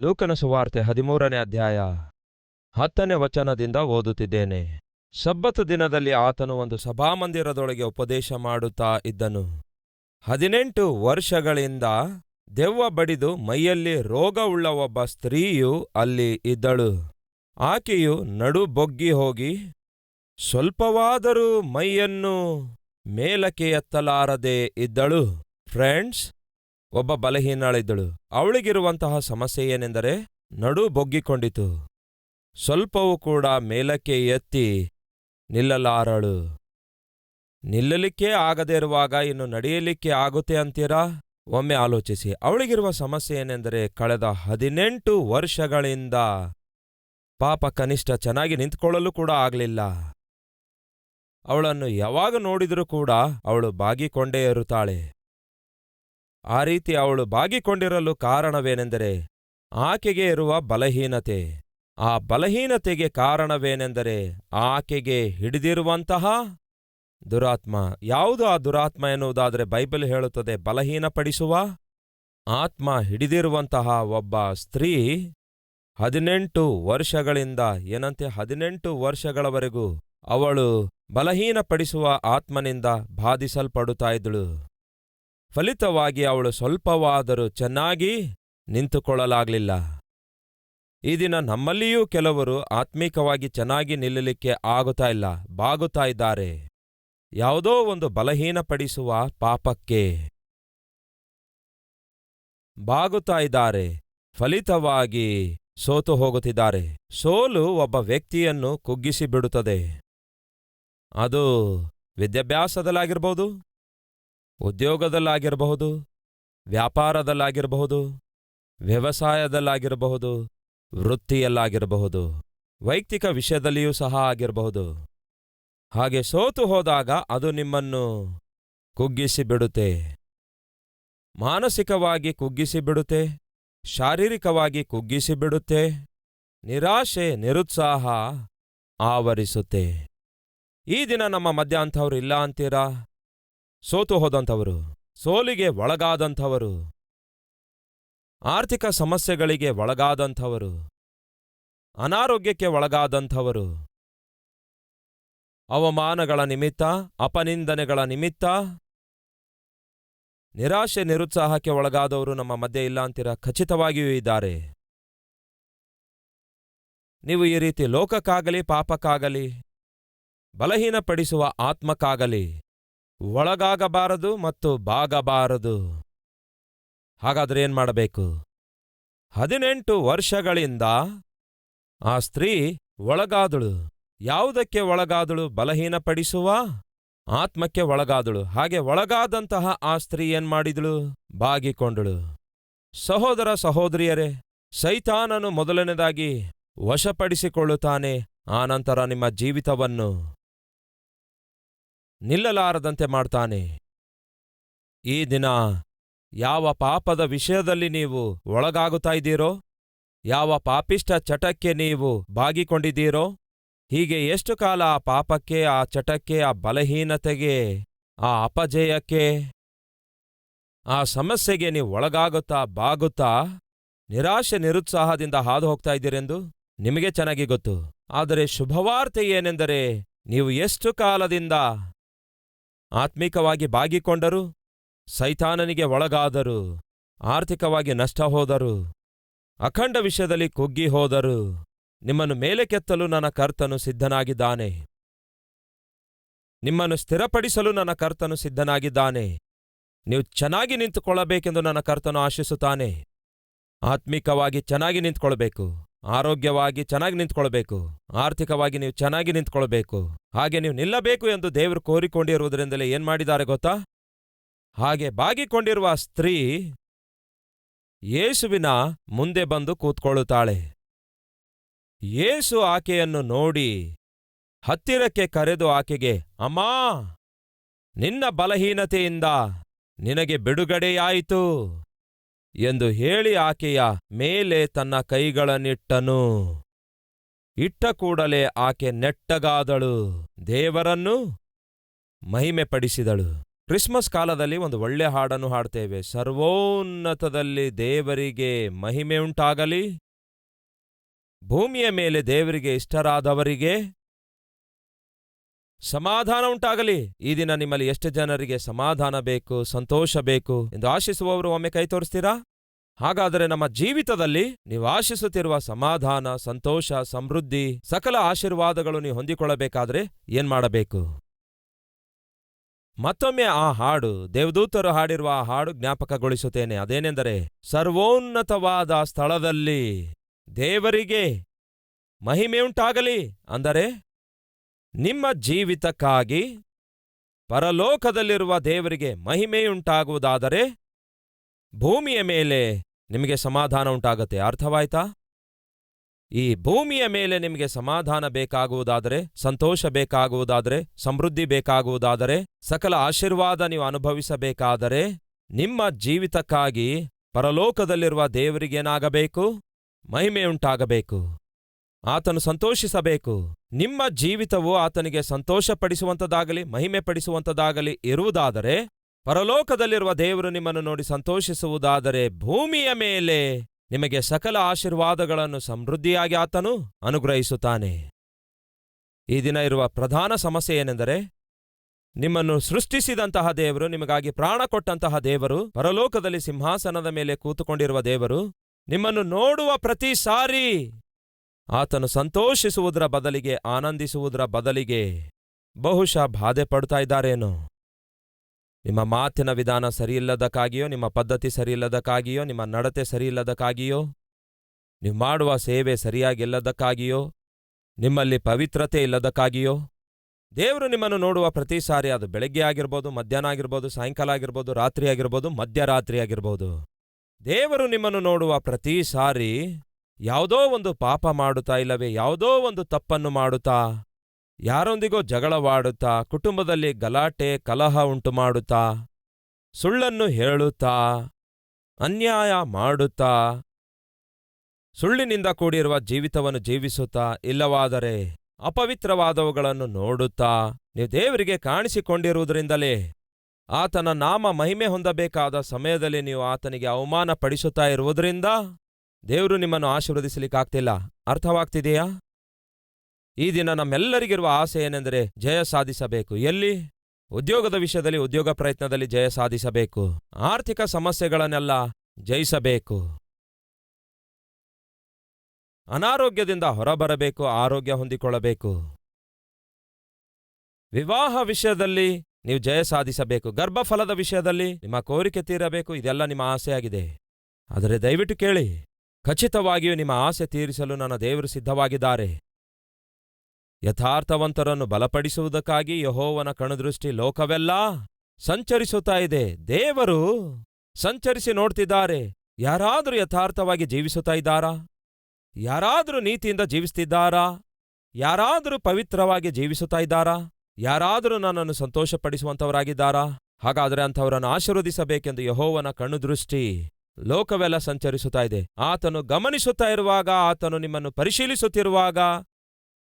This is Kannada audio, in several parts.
ಲೂಕನ ಸುವಾರ್ತೆ 13ನೇ ಅಧ್ಯಾಯ 10ನೇ ವಚನದಿಂದ ಓದುತ್ತಿದ್ದೇನೆ. ಸಬ್ಬತ್ ದಿನದಲ್ಲಿ ಆತನು ಒಂದು ಸಭಾಮಂದಿರದೊಳಗೆ ಉಪದೇಶ ಮಾಡುತ್ತಾ ಇದ್ದನು. 18 ವರ್ಷಗಳಿಂದ ದೆವ್ವ ಬಡಿದು ಮೈಯಲ್ಲಿ ರೋಗವುಳ್ಳ ಒಬ್ಬ ಸ್ತ್ರೀಯು ಅಲ್ಲಿ ಇದ್ದಳು. ಆಕೆಯು ನಡು ಬೊಗ್ಗಿ ಹೋಗಿ ಸ್ವಲ್ಪವಾದರೂ ಮೈಯನ್ನು ಮೇಲಕ್ಕೆ ಎತ್ತಲಾರದೆ ಇದ್ದಳು. ಫ್ರೆಂಡ್ಸ್, ಒಬ್ಬ ಬಲಹೀನಳಿದ್ದಳು. ಅವಳಿಗಿರುವಂತಹ ಸಮಸ್ಯೆ ಏನೆಂದರೆ ನಡು ಬೊಗ್ಗಿಕೊಂಡಿತು. ಸ್ವಲ್ಪವೂ ಕೂಡ ಮೇಲಕ್ಕೆ ಎತ್ತಿ ನಿಲ್ಲಲಾರಳು. ನಿಲ್ಲಲಿಕ್ಕೆ ಆಗದೇ ಇರುವಾಗ ಇನ್ನು ನಡೆಯಲಿಕ್ಕೆ ಆಗುತ್ತೆ ಅಂತೀರಾ? ಒಮ್ಮೆ ಆಲೋಚಿಸಿ. ಅವಳಿಗಿರುವ ಸಮಸ್ಯೆ ಏನೆಂದರೆ ಕಳೆದ 18 ವರ್ಷಗಳಿಂದ ಪಾಪ ಕನಿಷ್ಠ ಚೆನ್ನಾಗಿ ನಿಂತ್ಕೊಳ್ಳಲು ಕೂಡ ಆಗಲಿಲ್ಲ. ಅವಳನ್ನು ಯಾವಾಗ ನೋಡಿದರೂ ಕೂಡ ಅವಳು ಬಾಗಿಕೊಂಡೇ ಇರುತ್ತಾಳೆ. ಆ ರೀತಿ ಅವಳು ಬಾಗಿಕೊಂಡಿರಲು ಕಾರಣವೇನೆಂದರೆ ಆಕೆಗೆ ಇರುವ ಬಲಹೀನತೆ. ಆ ಬಲಹೀನತೆಗೆ ಕಾರಣವೇನೆಂದರೆ ಆಕೆಗೆ ಹಿಡಿದಿರುವಂತಹ ದುರಾತ್ಮ. ಯಾವುದು ಆ ದುರಾತ್ಮ ಎನ್ನುವುದಾದರೆ ಬೈಬಲ್ ಹೇಳುತ್ತದೆ, ಬಲಹೀನಪಡಿಸುವ ಆತ್ಮ ಹಿಡಿದಿರುವಂತಹ ಒಬ್ಬ ಸ್ತ್ರೀ 18 ವರ್ಷಗಳಿಂದ 18 ವರ್ಷಗಳವರೆಗೂ ಅವಳು ಬಲಹೀನಪಡಿಸುವ ಆತ್ಮನಿಂದ ಬಾಧಿಸಲ್ಪಡುತ್ತಾ ಇದ್ದಳು. ಫಲಿತವಾಗಿ ಅವಳು ಸ್ವಲ್ಪವಾದರೂ ಚೆನ್ನಾಗಿ ನಿಂತುಕೊಳ್ಳಲಾಗಲಿಲ್ಲ. ಈ ದಿನ ನಮ್ಮಲ್ಲಿಯೂ ಕೆಲವರು ಆತ್ಮೀಕವಾಗಿ ಚೆನ್ನಾಗಿ ನಿಲ್ಲಲಿಕ್ಕೆ ಆಗುತ್ತಾ ಇಲ್ಲ, ಬಾಗುತ್ತಾ ಇದ್ದಾರೆ. ಯಾವುದೋ ಒಂದು ಬಲಹೀನಪಡಿಸುವ ಪಾಪಕ್ಕೆ ಬಾಗುತ್ತಾ ಇದ್ದಾರೆ. ಫಲಿತವಾಗಿ ಸೋತು ಹೋಗುತ್ತಿದ್ದಾರೆ. ಸೋಲು ಒಬ್ಬ ವ್ಯಕ್ತಿಯನ್ನು ಕುಗ್ಗಿಸಿಬಿಡುತ್ತದೆ. ಅದು ವಿದ್ಯಾಭ್ಯಾಸದಲ್ಲಾಗಿರಬಹುದು, ಉದ್ಯೋಗದಲ್ಲಾಗಿರಬಹುದು, ವ್ಯಾಪಾರದಲ್ಲಾಗಿರಬಹುದು, ವ್ಯವಸಾಯದಲ್ಲಾಗಿರಬಹುದು, ವೃತ್ತಿಯಲ್ಲಾಗಿರಬಹುದು, ವೈಯಕ್ತಿಕ ವಿಷಯದಲ್ಲಿಯೂ ಸಹ ಆಗಿರಬಹುದು. ಹಾಗೆ ಸೋತು ಹೋದಾಗ ಅದು ನಿಮ್ಮನ್ನು ಕುಗ್ಗಿಸಿಬಿಡುತ್ತೆ. ಮಾನಸಿಕವಾಗಿ ಕುಗ್ಗಿಸಿಬಿಡುತ್ತೆ, ಶಾರೀರಿಕವಾಗಿ ಕುಗ್ಗಿಸಿಬಿಡುತ್ತೆ. ನಿರಾಶೆ, ನಿರುತ್ಸಾಹ ಆವರಿಸುತ್ತೆ. ಈ ದಿನ ನಮ್ಮ ಮಧ್ಯ ಅಂಥವ್ರು ಇಲ್ಲ ಅಂತೀರಾ? ಸೋತು ಹೋದಂಥವರು, ಸೋಲಿಗೆ ಒಳಗಾದಂಥವರು, ಆರ್ಥಿಕ ಸಮಸ್ಯೆಗಳಿಗೆ ಒಳಗಾದಂಥವರು, ಅನಾರೋಗ್ಯಕ್ಕೆ ಒಳಗಾದಂಥವರು, ಅವಮಾನಗಳ ನಿಮಿತ್ತ, ಅಪನಿಂದನೆಗಳ ನಿಮಿತ್ತ ನಿರಾಶೆ, ನಿರುತ್ಸಾಹಕ್ಕೆ ಒಳಗಾದವರು ನಮ್ಮ ಮಧ್ಯೆ ಇಲ್ಲ ಅಂತೀರಾ? ಖಚಿತವಾಗಿಯೂ ಇದ್ದಾರೆ. ನೀವು ಈ ರೀತಿ ಲೋಕಕ್ಕಾಗಲಿ ಪಾಪಕ್ಕಾಗಲಿ ಬಲಹೀನಪಡಿಸುವ ಆತ್ಮಕ್ಕಾಗಲಿ ಒಳಗಾಗಬಾರದು ಮತ್ತು ಬಾಗಬಾರದು. ಹಾಗಾದ್ರೆ ಏನ್ ಮಾಡಬೇಕು? 18 ವರ್ಷಗಳಿಂದ ಆ ಸ್ತ್ರೀ ಒಳಗಾದಳು. ಯಾವುದಕ್ಕೆ ಒಳಗಾದಳು? ಬಲಹೀನಪಡಿಸುವ ಆತ್ಮಕ್ಕೆ ಒಳಗಾದಳು. ಹಾಗೆ ಒಳಗಾದಂತಹ ಆ ಸ್ತ್ರೀ ಏನ್ ಮಾಡಿದಳು? ಬಾಗಿಕೊಂಡಳು. ಸಹೋದರ ಸಹೋದರಿಯರೇ, ಸೈತಾನನು ಮೊದಲನೇದಾಗಿ ವಶಪಡಿಸಿಕೊಳ್ಳುತ್ತಾನೆ. ಆನಂತರ ನಿಮ್ಮ ಜೀವಿತವನ್ನು ನಿಲ್ಲಲಾರದಂತೆ ಮಾಡ್ತಾನೆ. ಈ ದಿನ ಯಾವ ಪಾಪದ ವಿಷಯದಲ್ಲಿ ನೀವು ಒಳಗಾಗುತ್ತಾ ಇದ್ದೀರೋ, ಯಾವ ಪಾಪಿಷ್ಟ ಚಟಕ್ಕೆ ನೀವು ಬಾಗಿಕೊಂಡಿದ್ದೀರೋ, ಹೀಗೆ ಎಷ್ಟು ಕಾಲ ಆ ಪಾಪಕ್ಕೆ, ಆ ಚಟಕ್ಕೆ, ಆ ಬಲಹೀನತೆಗೆ, ಆ ಅಪಜಯಕ್ಕೆ, ಆ ಸಮಸ್ಯೆಗೆ ನೀವು ಒಳಗಾಗುತ್ತಾ ಬಾಗುತ್ತಾ ನಿರಾಶೆ, ನಿರುತ್ಸಾಹದಿಂದ ಹಾದು ಹೋಗ್ತಾ ಇದ್ದೀರೆಂದು ನಿಮಗೆ ಚೆನ್ನಾಗಿ ಗೊತ್ತು. ಆದರೆ ಶುಭವಾರ್ತೆ ಏನೆಂದರೆ ನೀವು ಎಷ್ಟು ಕಾಲದಿಂದ ಆತ್ಮಿಕವಾಗಿ ಬಾಗಿಕೊಂಡರೂ, ಸೈತಾನನಿಗೆ ಒಳಗಾದರು, ಆರ್ಥಿಕವಾಗಿ ನಷ್ಟ ಹೋದರು, ಅಖಂಡ ವಿಷಯದಲ್ಲಿ ಕುಗ್ಗಿ ಹೋದರು, ನಿಮ್ಮನ್ನು ಮೇಲೆಕೆತ್ತಲು ನನ್ನ ಕರ್ತನು ಸಿದ್ಧನಾಗಿದ್ದಾನೆ. ನಿಮ್ಮನ್ನು ಸ್ಥಿರಪಡಿಸಲು ನನ್ನ ಕರ್ತನು ಸಿದ್ಧನಾಗಿದ್ದಾನೆ. ನೀವು ಚೆನ್ನಾಗಿ ನಿಂತುಕೊಳ್ಳಬೇಕೆಂದು ನನ್ನ ಕರ್ತನು ಆಶಿಸುತ್ತಾನೆ. ಆತ್ಮಿಕವಾಗಿ ಚೆನ್ನಾಗಿ ನಿಂತ್ಕೊಳ್ಬೇಕು, ಆರೋಗ್ಯವಾಗಿ ಚೆನ್ನಾಗಿ ನಿಂತ್ಕೊಳ್ಬೇಕು, ಆರ್ಥಿಕವಾಗಿ ನೀವು ಚೆನ್ನಾಗಿ ನಿಂತ್ಕೊಳ್ಬೇಕು. ಹಾಗೆ ನೀವು ನಿಲ್ಲಬೇಕು ಎಂದು ದೇವರು ಕೋರಿಕೊಂಡಿರುವುದರಿಂದಲೇ ಏನ್ ಮಾಡಿದ್ದಾರೆ ಗೊತ್ತಾ? ಹಾಗೆ ಬಾಗಿಕೊಂಡಿರುವ ಸ್ತ್ರೀ ಯೇಸುವಿನ ಮುಂದೆ ಬಂದು ಕೂತ್ಕೊಳ್ಳುತ್ತಾಳೆ. ಯೇಸು ಆಕೆಯನ್ನು ನೋಡಿ ಹತ್ತಿರಕ್ಕೆ ಕರೆದು ಆಕೆಗೆ, ಅಮ್ಮಾ, ನಿನ್ನ ಬಲಹೀನತೆಯಿಂದ ನಿನಗೆ ಬಿಡುಗಡೆಯಾಯಿತು ಎಂದು ಹೇಳಿ ಆಕೆಯ ಮೇಲೆ ತನ್ನ ಕೈಗಳನ್ನಿಟ್ಟನು. ಇಟ್ಟ ಕೂಡಲೇ ಆಕೆ ನೆಟ್ಟಗಾದಳು, ದೇವರನ್ನು ಮಹಿಮೆಪಡಿಸಿದಳು. ಕ್ರಿಸ್ಮಸ್ ಕಾಲದಲ್ಲಿ ಒಂದು ಒಳ್ಳೆ ಹಾಡನ್ನು ಹಾಡ್ತೇವೆ. ಸರ್ವೋನ್ನತದಲ್ಲಿ ದೇವರಿಗೆ ಮಹಿಮೆಯುಂಟಾಗಲಿ, ಭೂಮಿಯ ಮೇಲೆ ದೇವರಿಗೆ ಇಷ್ಟರಾದವರಿಗೆ ಸಮಾಧಾನ ಉಂಟಾಗಲಿ. ಈ ದಿನ ನಿಮ್ಮಲ್ಲಿ ಎಷ್ಟು ಜನರಿಗೆ ಸಮಾಧಾನ ಬೇಕು, ಸಂತೋಷ ಬೇಕು ಎಂದು ಆಶಿಸುವವರು ಒಮ್ಮೆ ಕೈ ತೋರಿಸ್ತೀರಾ? ಹಾಗಾದರೆ ನಮ್ಮ ಜೀವಿತದಲ್ಲಿ ನೀವು ಆಶಿಸುತ್ತಿರುವ ಸಮಾಧಾನ, ಸಂತೋಷ, ಸಮೃದ್ಧಿ, ಸಕಲ ಆಶೀರ್ವಾದಗಳು ನೀವು ಹೊಂದಿಕೊಳ್ಳಬೇಕಾದ್ರೆ ಏನ್ ಮಾಡಬೇಕು? ಮತ್ತೊಮ್ಮೆ ಆ ಹಾಡು, ದೇವದೂತರು ಹಾಡಿರುವ ಆ ಹಾಡು ಜ್ಞಾಪಕಗೊಳಿಸುತ್ತೇನೆ. ಅದೇನೆಂದರೆ, ಸರ್ವೋನ್ನತವಾದ ಸ್ಥಳದಲ್ಲಿ ದೇವರಿಗೆ ಮಹಿಮೆಯುಂಟಾಗಲಿ. ಅಂದರೆ ನಿಮ್ಮ ಜೀವಿತಕ್ಕಾಗಿ ಪರಲೋಕದಲ್ಲಿರುವ ದೇವರಿಗೆ ಮಹಿಮೆಯುಂಟಾಗುವುದಾದರೆ ಭೂಮಿಯ ಮೇಲೆ ನಿಮಗೆ ಸಮಾಧಾನ ಉಂಟಾಗತ್ತೆ. ಅರ್ಥವಾಯ್ತಾ? ಈ ಭೂಮಿಯ ಮೇಲೆ ನಿಮಗೆ ಸಮಾಧಾನ ಬೇಕಾಗುವುದಾದರೆ, ಸಂತೋಷ ಬೇಕಾಗುವುದಾದರೆ, ಸಮೃದ್ಧಿ ಬೇಕಾಗುವುದಾದರೆ, ಸಕಲ ಆಶೀರ್ವಾದ ನೀವು ಅನುಭವಿಸಬೇಕಾದರೆ ನಿಮ್ಮ ಜೀವಿತಕ್ಕಾಗಿ ಪರಲೋಕದಲ್ಲಿರುವ ದೇವರಿಗೇನಾಗಬೇಕು? ಮಹಿಮೆಯುಂಟಾಗಬೇಕು. ಆತನು ಸಂತೋಷಿಸಬೇಕು. ನಿಮ್ಮ ಜೀವಿತವು ಆತನಿಗೆ ಸಂತೋಷಪಡಿಸುವಂಥದ್ದಾಗಲಿ, ಮಹಿಮೆ ಪಡಿಸುವಂಥದ್ದಾಗಲಿ ಇರುವುದಾದರೆ, ಪರಲೋಕದಲ್ಲಿರುವ ದೇವರು ನಿಮ್ಮನ್ನು ನೋಡಿ ಸಂತೋಷಿಸುವುದಾದರೆ, ಭೂಮಿಯ ಮೇಲೆ ನಿಮಗೆ ಸಕಲ ಆಶೀರ್ವಾದಗಳನ್ನು ಸಮೃದ್ಧಿಯಾಗಿ ಆತನು ಅನುಗ್ರಹಿಸುತ್ತಾನೆ. ಈ ದಿನ ಇರುವ ಪ್ರಧಾನ ಸಮಸ್ಯೆ ಏನೆಂದರೆ, ನಿಮ್ಮನ್ನು ಸೃಷ್ಟಿಸಿದಂತಹ ದೇವರು, ನಿಮಗಾಗಿ ಪ್ರಾಣ ಕೊಟ್ಟಂತಹ ದೇವರು, ಪರಲೋಕದಲ್ಲಿ ಸಿಂಹಾಸನದ ಮೇಲೆ ಕೂತುಕೊಂಡಿರುವ ದೇವರು ನಿಮ್ಮನ್ನು ನೋಡುವ ಪ್ರತಿ ಸಾರಿ ಆತನು ಸಂತೋಷಿಸುವುದರ ಬದಲಿಗೆ, ಆನಂದಿಸುವುದರ ಬದಲಿಗೆ ಬಹುಶಃ ಬಾಧೆ ಪಡ್ತಾ ಇದ್ದಾರೇನೋ. ನಿಮ್ಮ ಮಾತಿನ ವಿಧಾನ ಸರಿಯಿಲ್ಲದಕ್ಕಾಗಿಯೋ, ನಿಮ್ಮ ಪದ್ಧತಿ ಸರಿಯಿಲ್ಲದಕ್ಕಾಗಿಯೋ, ನಿಮ್ಮ ನಡತೆ ಸರಿಯಿಲ್ಲದಕ್ಕಾಗಿಯೋ, ನೀವು ಮಾಡುವ ಸೇವೆ ಸರಿಯಾಗಿಲ್ಲದಕ್ಕಾಗಿಯೋ, ನಿಮ್ಮಲ್ಲಿ ಪವಿತ್ರತೆ ಇಲ್ಲದಕ್ಕಾಗಿಯೋ, ದೇವರು ನಿಮ್ಮನ್ನು ನೋಡುವ ಪ್ರತಿ ಸಾರಿ, ಅದು ಬೆಳಗ್ಗೆ ಆಗಿರ್ಬೋದು, ಮಧ್ಯಾಹ್ನ ಆಗಿರ್ಬೋದು, ಸಾಯಂಕಾಲ ಆಗಿರ್ಬೋದು, ರಾತ್ರಿ ಆಗಿರ್ಬೋದು, ಮಧ್ಯರಾತ್ರಿ ಆಗಿರ್ಬೋದು, ದೇವರು ನಿಮ್ಮನ್ನು ನೋಡುವ ಪ್ರತಿ ಸಾರಿ ಯಾವುದೋ ಒಂದು ಪಾಪ ಮಾಡುತ್ತಾ, ಇಲ್ಲವೇ ಯಾವುದೋ ಒಂದು ತಪ್ಪನ್ನು ಮಾಡುತ್ತಾ, ಯಾರೊಂದಿಗೋ ಜಗಳವಾಡುತ್ತಾ, ಕುಟುಂಬದಲ್ಲಿ ಗಲಾಟೆ ಕಲಹ ಉಂಟು ಮಾಡುತ್ತಾ, ಸುಳ್ಳನ್ನು ಹೇಳುತ್ತಾ, ಅನ್ಯಾಯ ಮಾಡುತ್ತಾ, ಸುಳ್ಳಿನಿಂದ ಕೂಡಿರುವ ಜೀವಿತವನ್ನು ಜೀವಿಸುತ್ತಾ, ಇಲ್ಲವಾದರೆ ಅಪವಿತ್ರವಾದವುಗಳನ್ನು ನೋಡುತ್ತಾ ನೀವು ದೇವರಿಗೆ ಕಾಣಿಸಿಕೊಂಡಿರುವುದರಿಂದಲೇ ಆತನ ನಾಮ ಮಹಿಮೆ ಹೊಂದಬೇಕಾದ ಸಮಯದಲ್ಲಿ ನೀವು ಆತನಿಗೆ ಅವಮಾನ ಪಡಿಸುತ್ತಾ ಇರುವುದರಿಂದ ದೇವರು ನಿಮ್ಮನ್ನು ಆಶೀರ್ವದಿಸಲಿಕ್ಕಾಗ್ತಿಲ್ಲ. ಅರ್ಥವಾಗ್ತಿದೆಯಾ? ಈ ದಿನ ನಮ್ಮೆಲ್ಲರಿಗಿರುವ ಆಸೆ ಏನೆಂದರೆ ಜಯ ಸಾಧಿಸಬೇಕು. ಎಲ್ಲಿ? ಉದ್ಯೋಗದ ವಿಷಯದಲ್ಲಿ, ಉದ್ಯೋಗ ಪ್ರಯತ್ನದಲ್ಲಿ ಜಯ ಸಾಧಿಸಬೇಕು. ಆರ್ಥಿಕ ಸಮಸ್ಯೆಗಳನ್ನೆಲ್ಲ ಜಯಿಸಬೇಕು. ಅನಾರೋಗ್ಯದಿಂದ ಹೊರಬರಬೇಕು, ಆರೋಗ್ಯ ಹೊಂದಿಕೊಳ್ಳಬೇಕು. ವಿವಾಹ ವಿಷಯದಲ್ಲಿ ನೀವು ಜಯ ಸಾಧಿಸಬೇಕು. ಗರ್ಭಫಲದ ವಿಷಯದಲ್ಲಿ ನಿಮ್ಮ ಕೋರಿಕೆ ತೀರಬೇಕು. ಇದೆಲ್ಲ ನಿಮ್ಮ ಆಸೆಯಾಗಿದೆ. ಆದರೆ ದಯವಿಟ್ಟು ಕೇಳಿ, ಖಚಿತವಾಗಿಯೂ ನಿಮ್ಮ ಆಸೆ ತೀರಿಸಲು ನನ್ನ ದೇವರು ಸಿದ್ಧವಾಗಿದ್ದಾರೆ. ಯಥಾರ್ಥವಂತರನ್ನು ಬಲಪಡಿಸುವುದಕ್ಕಾಗಿ ಯೆಹೋವನ ಕಣ್ಣುದೃಷ್ಟಿ ಲೋಕವೆಲ್ಲ ಸಂಚರಿಸುತ್ತಾ ಇದೆ. ದೇವರು ಸಂಚರಿಸಿ ನೋಡ್ತಿದ್ದಾರೆ. ಯಾರಾದರೂ ಯಥಾರ್ಥವಾಗಿ ಜೀವಿಸುತ್ತಾ ಇದ್ದಾರಾ? ಯಾರಾದರೂ ನೀತಿಯಿಂದ ಜೀವಿಸ್ತಿದ್ದಾರಾ? ಯಾರಾದರೂ ಪವಿತ್ರವಾಗಿ ಜೀವಿಸುತ್ತಾ ಇದ್ದಾರಾ? ಯಾರಾದರೂ ನನ್ನನ್ನು ಸಂತೋಷಪಡಿಸುವಂಥವರಾಗಿದ್ದಾರಾ? ಹಾಗಾದರೆ ಅಂಥವರನ್ನು ಆಶೀರ್ವದಿಸಬೇಕೆಂದು ಯೆಹೋವನ ಕಣ್ಣುದೃಷ್ಟಿ ಲೋಕವೆಲ್ಲ ಸಂಚರಿಸುತ್ತಾ ಇದೆ. ಆತನು ಗಮನಿಸುತ್ತಾ ಇರುವಾಗ, ಆತನು ನಿಮ್ಮನ್ನು ಪರಿಶೀಲಿಸುತ್ತಿರುವಾಗ,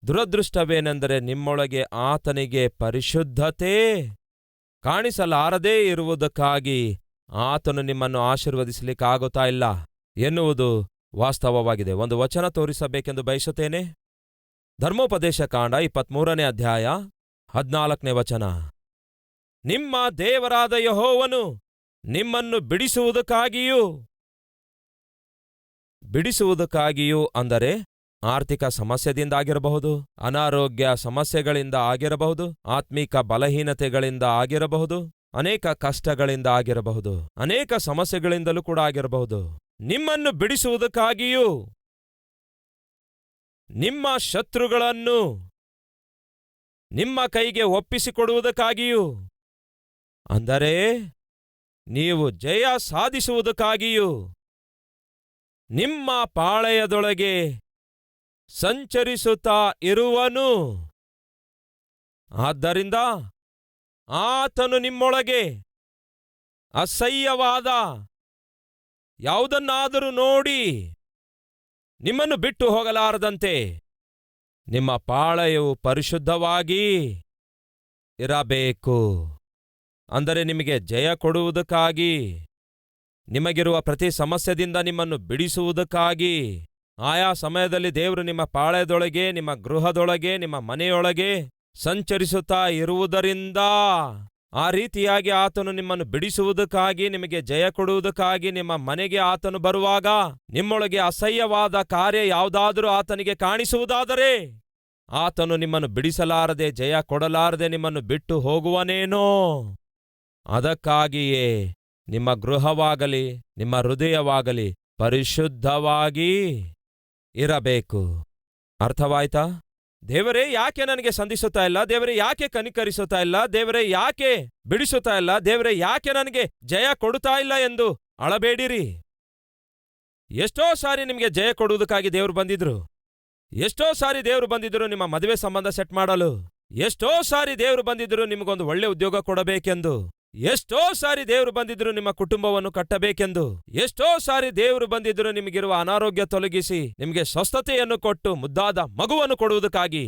ದುರದೃಷ್ಟವೇನೆಂದರೆ ನಿಮ್ಮೊಳಗೆ ಆತನಿಗೆ ಪರಿಶುದ್ಧತೆ ಕಾಣಿಸಲಾರದೇ ಇರುವುದಕ್ಕಾಗಿ ಆತನು ನಿಮ್ಮನ್ನು ಆಶೀರ್ವದಿಸಲಿಕ್ಕಾಗುತ್ತಾ ಇಲ್ಲ ಎನ್ನುವುದು ವಾಸ್ತವವಾಗಿದೆ. ಒಂದು ವಚನ ತೋರಿಸಬೇಕೆಂದು ಬಯಸುತ್ತೇನೆ. ಧರ್ಮೋಪದೇಶ ಕಾಂಡ 23ನೇ ಅಧ್ಯಾಯ 14ನೇ ವಚನ. ನಿಮ್ಮ ದೇವರಾದ ಯೆಹೋವನು ನಿಮ್ಮನ್ನು ಬಿಡಿಸುವುದಕ್ಕಾಗಿಯೂ ಅಂದರೆ ಆರ್ಥಿಕ ಸಮಸ್ಯೆದಿಂದ ಆಗಿರಬಹುದು, ಅನಾರೋಗ್ಯ ಸಮಸ್ಯೆಗಳಿಂದ ಆಗಿರಬಹುದು, ಆತ್ಮೀಕ ಬಲಹೀನತೆಗಳಿಂದ ಆಗಿರಬಹುದು, ಅನೇಕ ಕಷ್ಟಗಳಿಂದ ಆಗಿರಬಹುದು, ಅನೇಕ ಸಮಸ್ಯೆಗಳಿಂದಲೂ ಕೂಡ ಆಗಿರಬಹುದು. ನಿಮ್ಮನ್ನು ಬಿಡಿಸುವುದಕ್ಕಾಗಿಯೂ, ನಿಮ್ಮ ಶತ್ರುಗಳನ್ನು ನಿಮ್ಮ ಕೈಗೆ ಒಪ್ಪಿಸಿಕೊಡುವುದಕ್ಕಾಗಿಯೂ, ಅಂದರೆ ನೀವು ಜಯ ಸಾಧಿಸುವುದಕ್ಕಾಗಿಯೂ ನಿಮ್ಮ ಪಾಳೆಯದೊಳಗೆ ಸಂಚರಿಸುತ್ತಾ ಇರುವನು. ಆದ್ದರಿಂದ ಆತನು ನಿಮ್ಮೊಳಗೆ ಅಸಹ್ಯವಾದ ಯಾವುದನ್ನಾದರೂ ನೋಡಿ ನಿಮ್ಮನ್ನು ಬಿಟ್ಟು ಹೋಗಲಾರದಂತೆ ನಿಮ್ಮ ಪಾಳೆಯವು ಪರಿಶುದ್ಧವಾಗಿ ಇರಬೇಕು. ಅಂದರೆ ನಿಮಗೆ ಜಯ ಕೊಡುವುದಕ್ಕಾಗಿ, ನಿಮಗಿರುವ ಪ್ರತಿ ಸಮಸ್ಯೆದಿಂದ ನಿಮ್ಮನ್ನು ಬಿಡಿಸುವುದಕ್ಕಾಗಿ. ಆಯಾ ಸಮಯದಲ್ಲಿ ದೇವರು ನಿಮ್ಮ ಪಾಳ್ಯದೊಳಗೆ, ನಿಮ್ಮ ಗೃಹದೊಳಗೆ, ನಿಮ್ಮ ಮನೆಯೊಳಗೆ ಸಂಚರಿಸುತ್ತಾ ಇರುವುದರಿಂದ, ಆ ರೀತಿಯಾಗಿ ಆತನು ನಿಮ್ಮನ್ನು ಬಿಡಿಸುವುದಕ್ಕಾಗಿ, ನಿಮಗೆ ಜಯ ಕೊಡುವುದಕ್ಕಾಗಿ ನಿಮ್ಮ ಮನೆಗೆ ಆತನು ಬರುವಾಗ ನಿಮ್ಮೊಳಗೆ ಅಸಹ್ಯವಾದ ಕಾರ್ಯ ಯಾವುದಾದರೂ ಆತನಿಗೆ ಕಾಣಿಸುವುದಾದರೆ, ಆತನು ನಿಮ್ಮನ್ನು ಬಿಡಿಸಲಾರದೆ, ಜಯ ಕೊಡಲಾರದೆ ನಿಮ್ಮನ್ನು ಬಿಟ್ಟು ಹೋಗುವನೇನೋ. ಅದಕ್ಕಾಗಿಯೇ ನಿಮ್ಮ ಗೃಹವಾಗಲಿ ನಿಮ್ಮ ಹೃದಯವಾಗಲಿ ಪರಿಶುದ್ಧವಾಗಿ ಇರಬೇಕು. ಅರ್ಥವಾಯ್ತಾ? ದೇವರೇ ಯಾಕೆ ನನಗೆ ಸಂಧಿಸುತ್ತಾ ಇಲ್ಲ, ದೇವರೇ ಯಾಕೆ ಕನಿಕರಿಸುತ್ತಾ ಇಲ್ಲ, ದೇವರೇ ಯಾಕೆ ಬಿಡಿಸುತ್ತಾ ಇಲ್ಲ, ದೇವರೇ ಯಾಕೆ ನನಗೆ ಜಯ ಕೊಡುತ್ತಾ ಇಲ್ಲ ಎಂದು ಅಳಬೇಡಿರಿ. ಎಷ್ಟೋ ಸಾರಿ ನಿಮಗೆ ಜಯ ಕೊಡುವುದಕ್ಕಾಗಿ ದೇವರು ಬಂದಿದ್ರು. ಎಷ್ಟೋ ಸಾರಿ ದೇವರು ಬಂದಿದ್ರು ನಿಮ್ಮ ಮದುವೆ ಸಂಬಂಧ ಸೆಟ್ ಮಾಡಲು. ಎಷ್ಟೋ ಸಾರಿ ದೇವರು ಬಂದಿದ್ರು ನಿಮಗೊಂದು ಒಳ್ಳೆ ಉದ್ಯೋಗ ಕೊಡಬೇಕೆಂದು. ಎಷ್ಟೋ ಸಾರಿ ದೇವರು ಬಂದಿದ್ರು ನಿಮ್ಮ ಕುಟುಂಬವನ್ನು ಕಟ್ಟಬೇಕೆಂದು. ಎಷ್ಟೋ ಸಾರಿ ದೇವರು ಬಂದಿದ್ರು ನಿಮಗಿರುವ ಅನಾರೋಗ್ಯ ತೊಲಗಿಸಿ ನಿಮಗೆ ಸ್ವಸ್ಥತೆಯನ್ನು ಕೊಟ್ಟು ಮುದ್ದಾದ ಮಗುವನ್ನು ಕೊಡುವುದಕ್ಕಾಗಿ.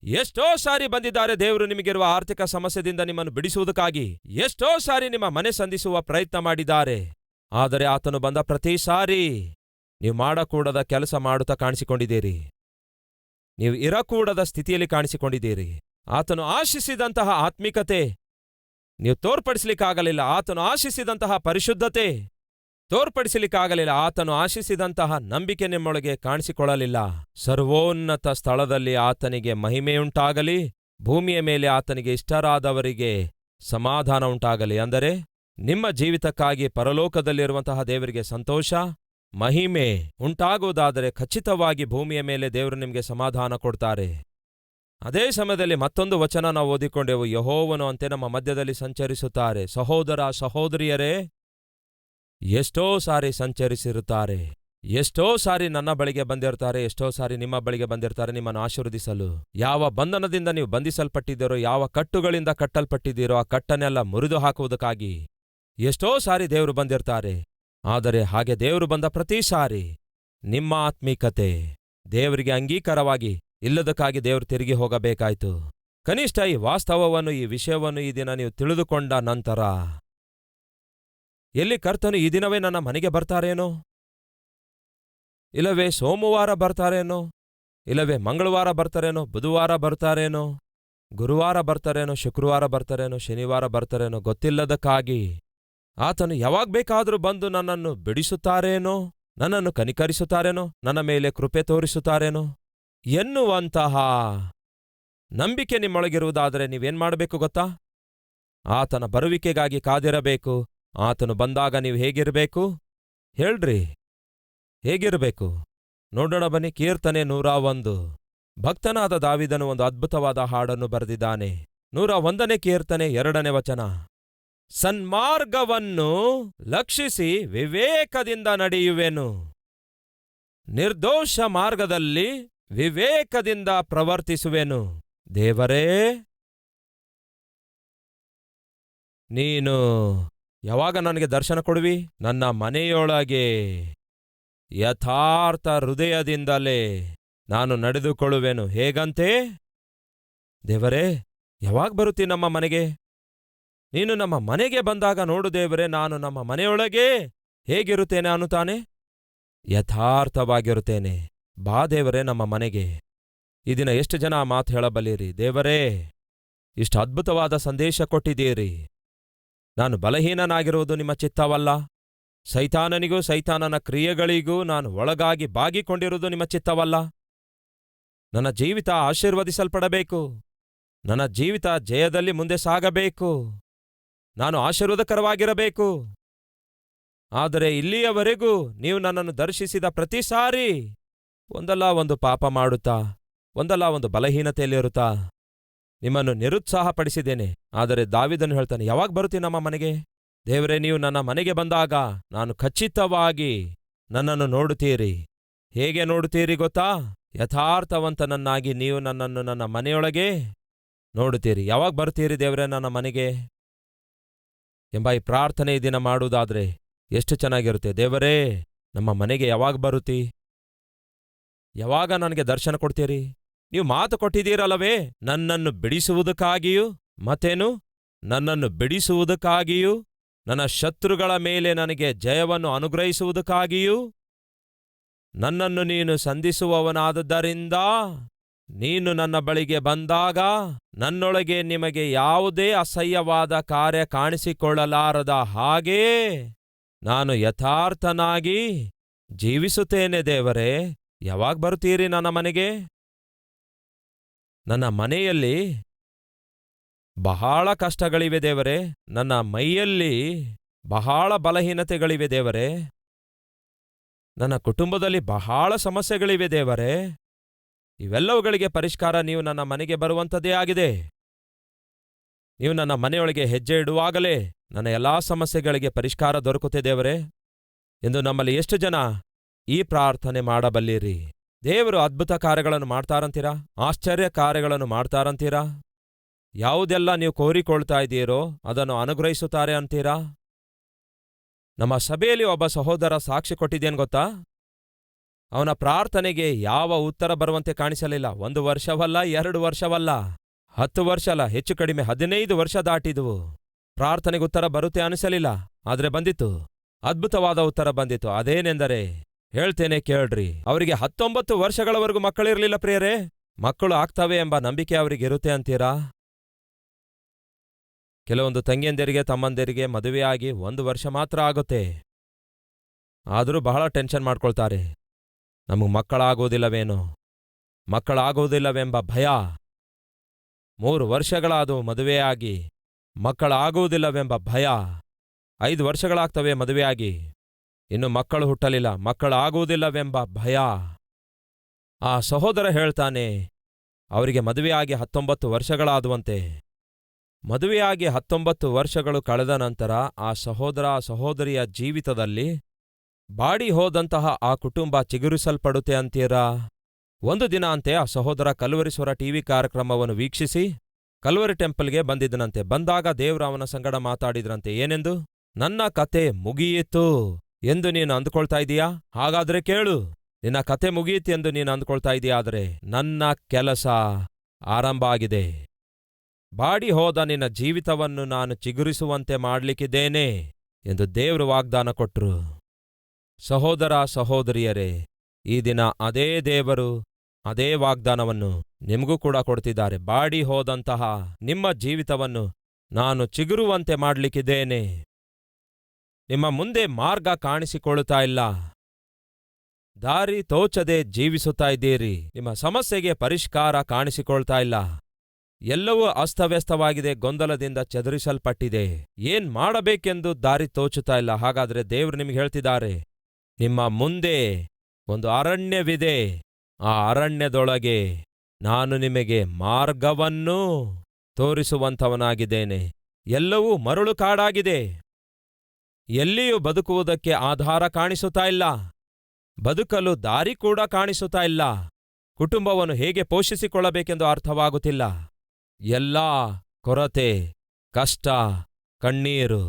ಎಷ್ಟೋ ಸಾರಿ ಬಂದಿದ್ದಾರೆ ದೇವರು ನಿಮಗಿರುವ ಆರ್ಥಿಕ ಸಮಸ್ಯೆದಿಂದ ನಿಮ್ಮನ್ನು ಬಿಡಿಸುವುದಕ್ಕಾಗಿ. ಎಷ್ಟೋ ಸಾರಿ ನಿಮ್ಮ ಮನೆ ಸಂಧಿಸುವ ಪ್ರಯತ್ನ ಮಾಡಿದ್ದಾರೆ. ಆದರೆ ಆತನು ಬಂದ ಪ್ರತಿ ಸಾರಿ ನೀವು ಮಾಡಕೂಡದ ಕೆಲಸ ಮಾಡುತ್ತಾ ಕಾಣಿಸಿಕೊಂಡಿದ್ದೀರಿ. ನೀವು ಇರಕೂಡದ ಸ್ಥಿತಿಯಲ್ಲಿ ಕಾಣಿಸಿಕೊಂಡಿದ್ದೀರಿ. ಆತನು ಆಶಿಸಿದಂತಹ ಆತ್ಮಿಕತೆ ನೀವು ತೋರ್ಪಡಿಸಲಿಕ್ಕಾಗಲಿಲ್ಲ. ಆತನು ಆಶಿಸಿದಂತಹ ಪರಿಶುದ್ಧತೆ ತೋರ್ಪಡಿಸಲಿಕ್ಕಾಗಲಿಲ್ಲ. ಆತನು ಆಶಿಸಿದಂತಹ ನಂಬಿಕೆ ನಿಮ್ಮೊಳಗೆ ಕಾಣಿಸಿಕೊಳ್ಳಲಿಲ್ಲ. ಸರ್ವೋನ್ನತ ಸ್ಥಳದಲ್ಲಿ ಆತನಿಗೆ ಮಹಿಮೆಯುಂಟಾಗಲಿ, ಭೂಮಿಯ ಮೇಲೆ ಆತನಿಗೆ ಇಷ್ಟರಾದವರಿಗೆ ಸಮಾಧಾನ ಉಂಟಾಗಲಿ. ಅಂದರೆ ನಿಮ್ಮ ಜೀವಿತಕ್ಕಾಗಿ ಪರಲೋಕದಲ್ಲಿರುವಂತಹ ದೇವರಿಗೆ ಸಂತೋಷ, ಮಹಿಮೆ ಉಂಟಾಗುವುದಾದರೆ ಖಚಿತವಾಗಿ ಭೂಮಿಯ ಮೇಲೆ ದೇವರು ನಿಮಗೆ ಸಮಾಧಾನ ಕೊಡ್ತಾರೆ. ಅದೇ ಸಮಯದಲ್ಲಿ ಮತ್ತೊಂದು ವಚನ ನಾವು ಓದಿಕೊಂಡೆವು. ಯೆಹೋವನು ಅಂತೆ ನಮ್ಮ ಮಧ್ಯದಲ್ಲಿ ಸಂಚರಿಸುತ್ತಾರೆ. ಸಹೋದರ ಸಹೋದರಿಯರೇ, ಎಷ್ಟೋ ಸಾರಿ ಸಂಚರಿಸಿರುತ್ತಾರೆ. ಎಷ್ಟೋ ಸಾರಿ ನನ್ನ ಬಳಿಗೆ ಬಂದಿರ್ತಾರೆ, ಎಷ್ಟೋ ಸಾರಿ ನಿಮ್ಮ ಬಳಿಗೆ ಬಂದಿರ್ತಾರೆ ನಿಮ್ಮನ್ನು ಆಶೀರ್ವದಿಸಲು. ಯಾವ ಬಂಧನದಿಂದ ನೀವು ಬಂಧಿಸಲ್ಪಟ್ಟಿದ್ದೀರೋ, ಯಾವ ಕಟ್ಟುಗಳಿಂದ ಕಟ್ಟಲ್ಪಟ್ಟಿದ್ದೀರೋ ಆ ಕಟ್ಟನ್ನೆಲ್ಲ ಮುರಿದು ಹಾಕುವುದಕ್ಕಾಗಿ ಎಷ್ಟೋ ಸಾರಿ ದೇವರು ಬಂದಿರ್ತಾರೆ. ಆದರೆ ಹಾಗೆ ದೇವರು ಬಂದ ಪ್ರತಿ ಸಾರಿ ನಿಮ್ಮ ಆತ್ಮೀಕತೆ ದೇವರಿಗೆ ಅಂಗೀಕಾರವಾಗಿ ಇಲ್ಲದಕ್ಕಾಗಿ ದೇವರು ತಿರುಗಿ ಹೋಗಬೇಕಾಯ್ತು. ಕನಿಷ್ಠ ಈ ವಾಸ್ತವವನ್ನು, ಈ ವಿಷಯವನ್ನು ಈ ದಿನ ನೀವು ತಿಳಿದುಕೊಂಡ ನಂತರ, ಎಲ್ಲಿ ಕರ್ತನು ಈ ದಿನವೇ ನನ್ನ ಮನೆಗೆ ಬರ್ತಾರೇನೋ, ಇಲ್ಲವೇ ಸೋಮವಾರ ಬರ್ತಾರೇನೋ, ಇಲ್ಲವೇ ಮಂಗಳವಾರ ಬರ್ತಾರೇನೋ, ಬುಧವಾರ ಬರ್ತಾರೇನೋ, ಗುರುವಾರ ಬರ್ತಾರೇನೋ, ಶುಕ್ರವಾರ ಬರ್ತಾರೇನೋ, ಶನಿವಾರ ಬರ್ತಾರೇನೋ ಗೊತ್ತಿಲ್ಲದಕ್ಕಾಗಿ ಆತನು ಯಾವಾಗ ಬೇಕಾದರೂ ಬಂದು ನನ್ನನ್ನು ಬಿಡಿಸುತ್ತಾರೇನೋ, ನನ್ನನ್ನು ಕನಿಕರಿಸುತ್ತಾರೇನೋ, ನನ್ನ ಮೇಲೆ ಕೃಪೆ ತೋರಿಸುತ್ತಾರೇನೋ ಎನ್ನುವಂತಹ ನಂಬಿಕೆ ನಿಮ್ಮೊಳಗಿರುವುದಾದರೆ ನೀವೇನ್ ಮಾಡಬೇಕು ಗೊತ್ತಾ? ಆತನ ಬರುವಿಕೆಗಾಗಿ ಕಾದಿರಬೇಕು. ಆತನು ಬಂದಾಗ ನೀವು ಹೇಗಿರಬೇಕು ಹೇಳ್ರಿ? ಹೇಗಿರಬೇಕು ನೋಡೋಣ ಬನ್ನಿ. ಕೀರ್ತನೆ 101. ಭಕ್ತನಾದ ದಾವೀದನು ಒಂದು ಅದ್ಭುತವಾದ ಹಾಡನ್ನು ಬರೆದಿದ್ದಾನೆ. 101ನೇ ಕೀರ್ತನೆ 2ನೇ ವಚನ. ಸನ್ಮಾರ್ಗವನ್ನು ಲಕ್ಷಿಸಿ ವಿವೇಕದಿಂದ ನಡೆಯುವೆನು, ನಿರ್ದೋಷ ಮಾರ್ಗದಲ್ಲಿ ವಿವೇಕದಿಂದ ಪ್ರವರ್ತಿಸುವೆನು. ದೇವರೇ, ನೀನು ಯಾವಾಗ ನನಗೆ ದರ್ಶನ ಕೊಡುವಿ? ನನ್ನ ಮನೆಯೊಳಗೆ ಯಥಾರ್ಥ ಹೃದಯದಿಂದಲೇ ನಾನು ನಡೆದುಕೊಳ್ಳುವೆನು. ಹೇಗಂತೆ? ದೇವರೇ, ಯಾವಾಗ ಬರುತ್ತಿ ನಮ್ಮ ಮನೆಗೆ? ನೀನು ನಮ್ಮ ಮನೆಗೆ ಬಂದಾಗ ನೋಡು ದೇವರೇ, ನಾನು ನಮ್ಮ ಮನೆಯೊಳಗೆ ಹೇಗಿರುತ್ತೇನೆ ಅನ್ನುತ್ತಾನೆ? ಯಥಾರ್ಥವಾಗಿರುತ್ತೇನೆ. ಬಾ ದೇವರೇ ನಮ್ಮ ಮನೆಗೆ. ಈ ದಿನ ಎಷ್ಟು ಜನ ಆ ಮಾತು ಹೇಳಬಲ್ಲಿರಿ? ದೇವರೇ, ಇಷ್ಟು ಅದ್ಭುತವಾದ ಸಂದೇಶ ಕೊಟ್ಟಿದ್ದೀರಿ. ನಾನು ಬಲಹೀನನಾಗಿರುವುದು ನಿಮ್ಮ ಚಿತ್ತವಲ್ಲ. ಸೈತಾನನಿಗೂ ಸೈತಾನನ ಕ್ರಿಯೆಗಳಿಗೂ ನಾನು ಒಳಗಾಗಿ ಬಾಗಿಕೊಂಡಿರುವುದು ನಿಮ್ಮ ಚಿತ್ತವಲ್ಲ. ನನ್ನ ಜೀವಿತ ಆಶೀರ್ವದಿಸಲ್ಪಡಬೇಕು. ನನ್ನ ಜೀವಿತ ಜಯದಲ್ಲಿ ಮುಂದೆ ಸಾಗಬೇಕು. ನಾನು ಆಶೀರ್ವಾದಕರವಾಗಿರಬೇಕು. ಆದರೆ ಇಲ್ಲಿಯವರೆಗೂ ನೀವು ನನ್ನನ್ನು ದರ್ಶಿಸಿದ ಪ್ರತಿ ಸಾರಿ ಒಂದಲ್ಲ ಒಂದು ಪಾಪ ಮಾಡುತ್ತಾ, ಒಂದಲ್ಲ ಒಂದು ಬಲಹೀನತೆಯಲ್ಲಿರುತ್ತಾ ನಿಮ್ಮನ್ನು ನಿರುತ್ಸಾಹಪಡಿಸಿದ್ದೇನೆ. ಆದರೆ ದಾವೀದನು ಹೇಳ್ತಾನೆ, ಯಾವಾಗ ಬರುತ್ತೀನಿ ನಮ್ಮ ಮನೆಗೆ? ದೇವರೇ, ನೀವು ನನ್ನ ಮನೆಗೆ ಬಂದಾಗ ನಾನು ಖಚಿತವಾಗಿ ನನ್ನನ್ನು ನೋಡುತ್ತೀರಿ. ಹೇಗೆ ನೋಡುತ್ತೀರಿ ಗೊತ್ತಾ? ಯಥಾರ್ಥವಂತನನ್ನಾಗಿ ನೀವು ನನ್ನನ್ನು ನನ್ನ ಮನೆಯೊಳಗೆ ನೋಡುತ್ತೀರಿ. ಯಾವಾಗ ಬರ್ತೀರಿ ದೇವರೇ ನನ್ನ ಮನೆಗೆ ಎಂಬ ಈ ಪ್ರಾರ್ಥನೆ ಈ ದಿನ ಮಾಡುವುದಾದ್ರೆ ಎಷ್ಟು ಚೆನ್ನಾಗಿರುತ್ತೆ. ದೇವರೇ, ನಮ್ಮ ಮನೆಗೆ ಯಾವಾಗ ಬರುತ್ತಿ? ಯಾವಾಗ ನನಗೆ ದರ್ಶನ ಕೊಡ್ತೀರಿ? ನೀವು ಮಾತು ಕೊಟ್ಟಿದ್ದೀರಲ್ಲವೇ, ನನ್ನನ್ನು ಬಿಡಿಸುವುದಕ್ಕಾಗಿಯೂ ಮತ್ತೇನು ನನ್ನನ್ನು ಬಿಡಿಸುವುದಕ್ಕಾಗಿಯೂ ನನ್ನ ಶತ್ರುಗಳ ಮೇಲೆ ನನಗೆ ಜಯವನ್ನು ಅನುಗ್ರಹಿಸುವುದಕ್ಕಾಗಿಯೂ ನನ್ನನ್ನು ನೀನು ಸಂಧಿಸುವವನಾದದ್ದರಿಂದ ನೀನು ನನ್ನ ಬಳಿಗೆ ಬಂದಾಗ ನನ್ನೊಳಗೆ ನಿಮಗೆ ಯಾವುದೇ ಅಸಹ್ಯವಾದ ಕಾರ್ಯ ಕಾಣಿಸಿಕೊಳ್ಳಲಾರದ ಹಾಗೆ ನಾನು ಯಥಾರ್ಥನಾಗಿ ಜೀವಿಸುತ್ತೇನೆ. ದೇವರೇ, ಯಾವಾಗ ಬರುತ್ತೀರಿ ನನ್ನ ಮನೆಗೆ? ನನ್ನ ಮನೆಯಲ್ಲಿ ಬಹಳ ಕಷ್ಟಗಳಿವೆ ದೇವರೇ. ನನ್ನ ಮೈಯಲ್ಲಿ ಬಹಳ ಬಲಹೀನತೆಗಳಿವೆ ದೇವರೇ. ನನ್ನ ಕುಟುಂಬದಲ್ಲಿ ಬಹಳ ಸಮಸ್ಯೆಗಳಿವೆ ದೇವರೇ. ಇವೆಲ್ಲವುಗಳಿಗೆ ಪರಿಷ್ಕಾರ ನೀವು ನನ್ನ ಮನೆಗೆ ಬರುವಂಥದ್ದೇ ಆಗಿದೆ. ನೀವು ನನ್ನ ಮನೆಯೊಳಗೆ ಹೆಜ್ಜೆ ಇಡುವಾಗಲೇ ನನ್ನ ಎಲ್ಲಾ ಸಮಸ್ಯೆಗಳಿಗೆ ಪರಿಷ್ಕಾರ ದೊರಕುತ್ತೆ ದೇವರೇ ಎಂದು ನಮ್ಮಲ್ಲಿ ಎಷ್ಟು ಜನ ಈ ಪ್ರಾರ್ಥನೆ ಮಾಡಬಲ್ಲಿರಿ? ದೇವರು ಅದ್ಭುತ ಕಾರ್ಯಗಳನ್ನು ಮಾಡ್ತಾರಂತೀರಾ? ಆಶ್ಚರ್ಯ ಕಾರ್ಯಗಳನ್ನು ಮಾಡ್ತಾರಂತೀರಾ? ಯಾವುದೆಲ್ಲ ನೀವು ಕೋರಿಕೊಳ್ತಾ ಇದ್ದೀರೋ ಅದನ್ನು ಅನುಗ್ರಹಿಸುತ್ತಾರೆ ಅಂತೀರಾ? ನಮ್ಮ ಸಭೆಯಲ್ಲಿ ಒಬ್ಬ ಸಹೋದರ ಸಾಕ್ಷಿ ಕೊಟ್ಟಿದ್ದೇನು ಗೊತ್ತಾ? ಅವನ ಪ್ರಾರ್ಥನೆಗೆ ಯಾವ ಉತ್ತರ ಬರುವಂತೆ ಕಾಣಿಸಲಿಲ್ಲ. 1 ವರ್ಷವಲ್ಲ, 2 ವರ್ಷವಲ್ಲ, 10 ವರ್ಷ ಅಲ್ಲ, ಹೆಚ್ಚು ಕಡಿಮೆ 15 ವರ್ಷ ದಾಟಿದುವು. ಪ್ರಾರ್ಥನೆಗೆ ಉತ್ತರ ಬರುತ್ತೆ ಅನಿಸಲಿಲ್ಲ, ಆದರೆ ಬಂದಿತ್ತು. ಅದ್ಭುತವಾದ ಉತ್ತರ ಬಂದಿತ್ತು. ಅದೇನೆಂದರೆ, ಹೇಳ್ತೇನೆ ಕೇಳ್ರಿ, ಅವರಿಗೆ 19 ವರ್ಷಗಳವರೆಗೂ ಮಕ್ಕಳಿರಲಿಲ್ಲ ಪ್ರಿಯರೇ. ಮಕ್ಕಳು ಆಗ್ತವೆ ಎಂಬ ನಂಬಿಕೆ ಅವರಿಗಿರುತ್ತೆ ಅಂತೀರಾ? ಕೆಲವೊಂದು ತಂಗಿಯಂದಿರಿಗೆ ತಮ್ಮಂದಿರಿಗೆ ಮದುವೆಯಾಗಿ 1 ವರ್ಷ ಮಾತ್ರ ಆಗುತ್ತೆ. ಆದರೂ ಬಹಳ ಟೆನ್ಷನ್ ಮಾಡ್ಕೊಳ್ತಾರೆ. ನಮಗೆ ಮಕ್ಕಳಾಗೋದಿಲ್ಲವೇನೋ, ಮಕ್ಕಳಾಗೋದಿಲ್ಲವೆಂಬ ಭಯ. 3 ವರ್ಷಗಳಾದವು ಮದುವೆಯಾಗಿ, ಮಕ್ಕಳಾಗುವುದಿಲ್ಲವೆಂಬ ಭಯ. 5 ವರ್ಷಗಳಾಗ್ತವೆ ಮದುವೆಯಾಗಿ, ಇನ್ನು ಮಕ್ಕಳು ಹುಟ್ಟಲಿಲ್ಲ, ಮಕ್ಕಳಾಗುವುದಿಲ್ಲವೆಂಬ ಭಯ. ಆ ಸಹೋದರ ಹೇಳ್ತಾನೆ, ಅವರಿಗೆ ಮದುವೆಯಾಗಿ 19 ವರ್ಷಗಳಾದುವಂತೆ. ಮದುವೆಯಾಗಿ 19 ವರ್ಷಗಳು ಕಳೆದ ನಂತರ ಆ ಸಹೋದರ ಸಹೋದರಿಯ ಜೀವಿತದಲ್ಲಿ ಬಾಡಿ ಹೋದಂತಹ ಆ ಕುಟುಂಬ ಚಿಗುರಿಸಲ್ಪಡುತ್ತೆ ಅಂತೀರಾ? ಒಂದು ದಿನ ಅಂತೆ ಆ ಸಹೋದರ ಕಲ್ವರಿಸುವರ ಟಿವಿ ಕಾರ್ಯಕ್ರಮವನ್ನು ವೀಕ್ಷಿಸಿ ಕಲ್ವರಿ ಟೆಂಪಲ್ಗೆ ಬಂದಿದ್ದನಂತೆ. ಬಂದಾಗ ದೇವ್ರು ಅವನ ಸಂಗಡ ಮಾತಾಡಿದ್ರಂತೆ. ಏನೆಂದು? ನನ್ನ ಕತೆ ಮುಗಿಯಿತು ಎಂದು ನೀನು ಅಂದುಕೊಳ್ತಾ ಇದೀಯಾ? ಹಾಗಾದ್ರೆ ಕೇಳು, ನಿನ್ನ ಕತೆ ಮುಗಿಯಿತು ಎಂದು ನೀನು ಅಂದುಕೊಳ್ತಾ ಇದೀಯಾ? ಆದರೆ ನನ್ನ ಕೆಲಸ ಆರಂಭ ಆಗಿದೆ. ಬಾಡಿ ಹೋದ ನಿನ್ನ ಜೀವಿತವನ್ನು ನಾನು ಚಿಗುರಿಸುವಂತೆ ಮಾಡ್ಲಿಕ್ಕಿದ್ದೇನೆ ಎಂದು ದೇವ್ರು ವಾಗ್ದಾನ ಕೊಟ್ರು. ಸಹೋದರ ಸಹೋದರಿಯರೇ, ಈ ದಿನ ಅದೇ ದೇವರು ಅದೇ ವಾಗ್ದಾನವನ್ನು ನಿಮಗೂ ಕೂಡ ಕೊಡ್ತಿದ್ದಾರೆ. ಬಾಡಿ ಹೋದಂತಹ ನಿಮ್ಮ ಜೀವಿತವನ್ನು ನಾನು ಚಿಗುರುವಂತೆ ಮಾಡ್ಲಿಕ್ಕಿದ್ದೇನೆ. ನಿಮ್ಮ ಮುಂದೆ ಮಾರ್ಗ ಕಾಣಿಸಿಕೊಳ್ಳುತ್ತಾ ಇಲ್ಲ, ದಾರಿ ತೋಚದೆ ಜೀವಿಸುತ್ತಾ ಇದ್ದೀರಿ. ನಿಮ್ಮ ಸಮಸ್ಯೆಗೆ ಪರಿಷ್ಕಾರ ಕಾಣಿಸಿಕೊಳ್ತಾ ಇಲ್ಲ. ಎಲ್ಲವೂ ಅಸ್ತವ್ಯಸ್ತವಾಗಿದೆ, ಗೊಂದಲದಿಂದ ಚದುರಿಸಲ್ಪಟ್ಟಿದೆ. ಏನ್ ಮಾಡಬೇಕೆಂದು ದಾರಿ ತೋಚುತ್ತಾ ಇಲ್ಲ. ಹಾಗಾದ್ರೆ ದೇವರು ನಿಮಗೆ ಹೇಳ್ತಿದ್ದಾರೆ, ನಿಮ್ಮ ಮುಂದೆ ಒಂದು ಅರಣ್ಯವಿದೆ. ಆ ಅರಣ್ಯದೊಳಗೆ ನಾನು ನಿಮಗೆ ಮಾರ್ಗವನ್ನು ತೋರಿಸುವಂಥವನಾಗಿದ್ದೇನೆ. ಎಲ್ಲವೂ ಮರಳು ಕಾಡಾಗಿದೆ. ಎಲ್ಲಿಯೂ ಬದುಕುವುದಕ್ಕೆ ಆಧಾರ ಕಾಣಿಸುತ್ತಾ ಇಲ್ಲ, ಬದುಕಲು ದಾರಿ ಕೂಡ ಕಾಣಿಸುತ್ತಾ ಇಲ್ಲ. ಕುಟುಂಬವನ್ನು ಹೇಗೆ ಪೋಷಿಸಿಕೊಳ್ಳಬೇಕೆಂದು ಅರ್ಥವಾಗುತ್ತಿಲ್ಲ. ಎಲ್ಲಾ ಕೊರತೆ, ಕಷ್ಟ, ಕಣ್ಣೀರು.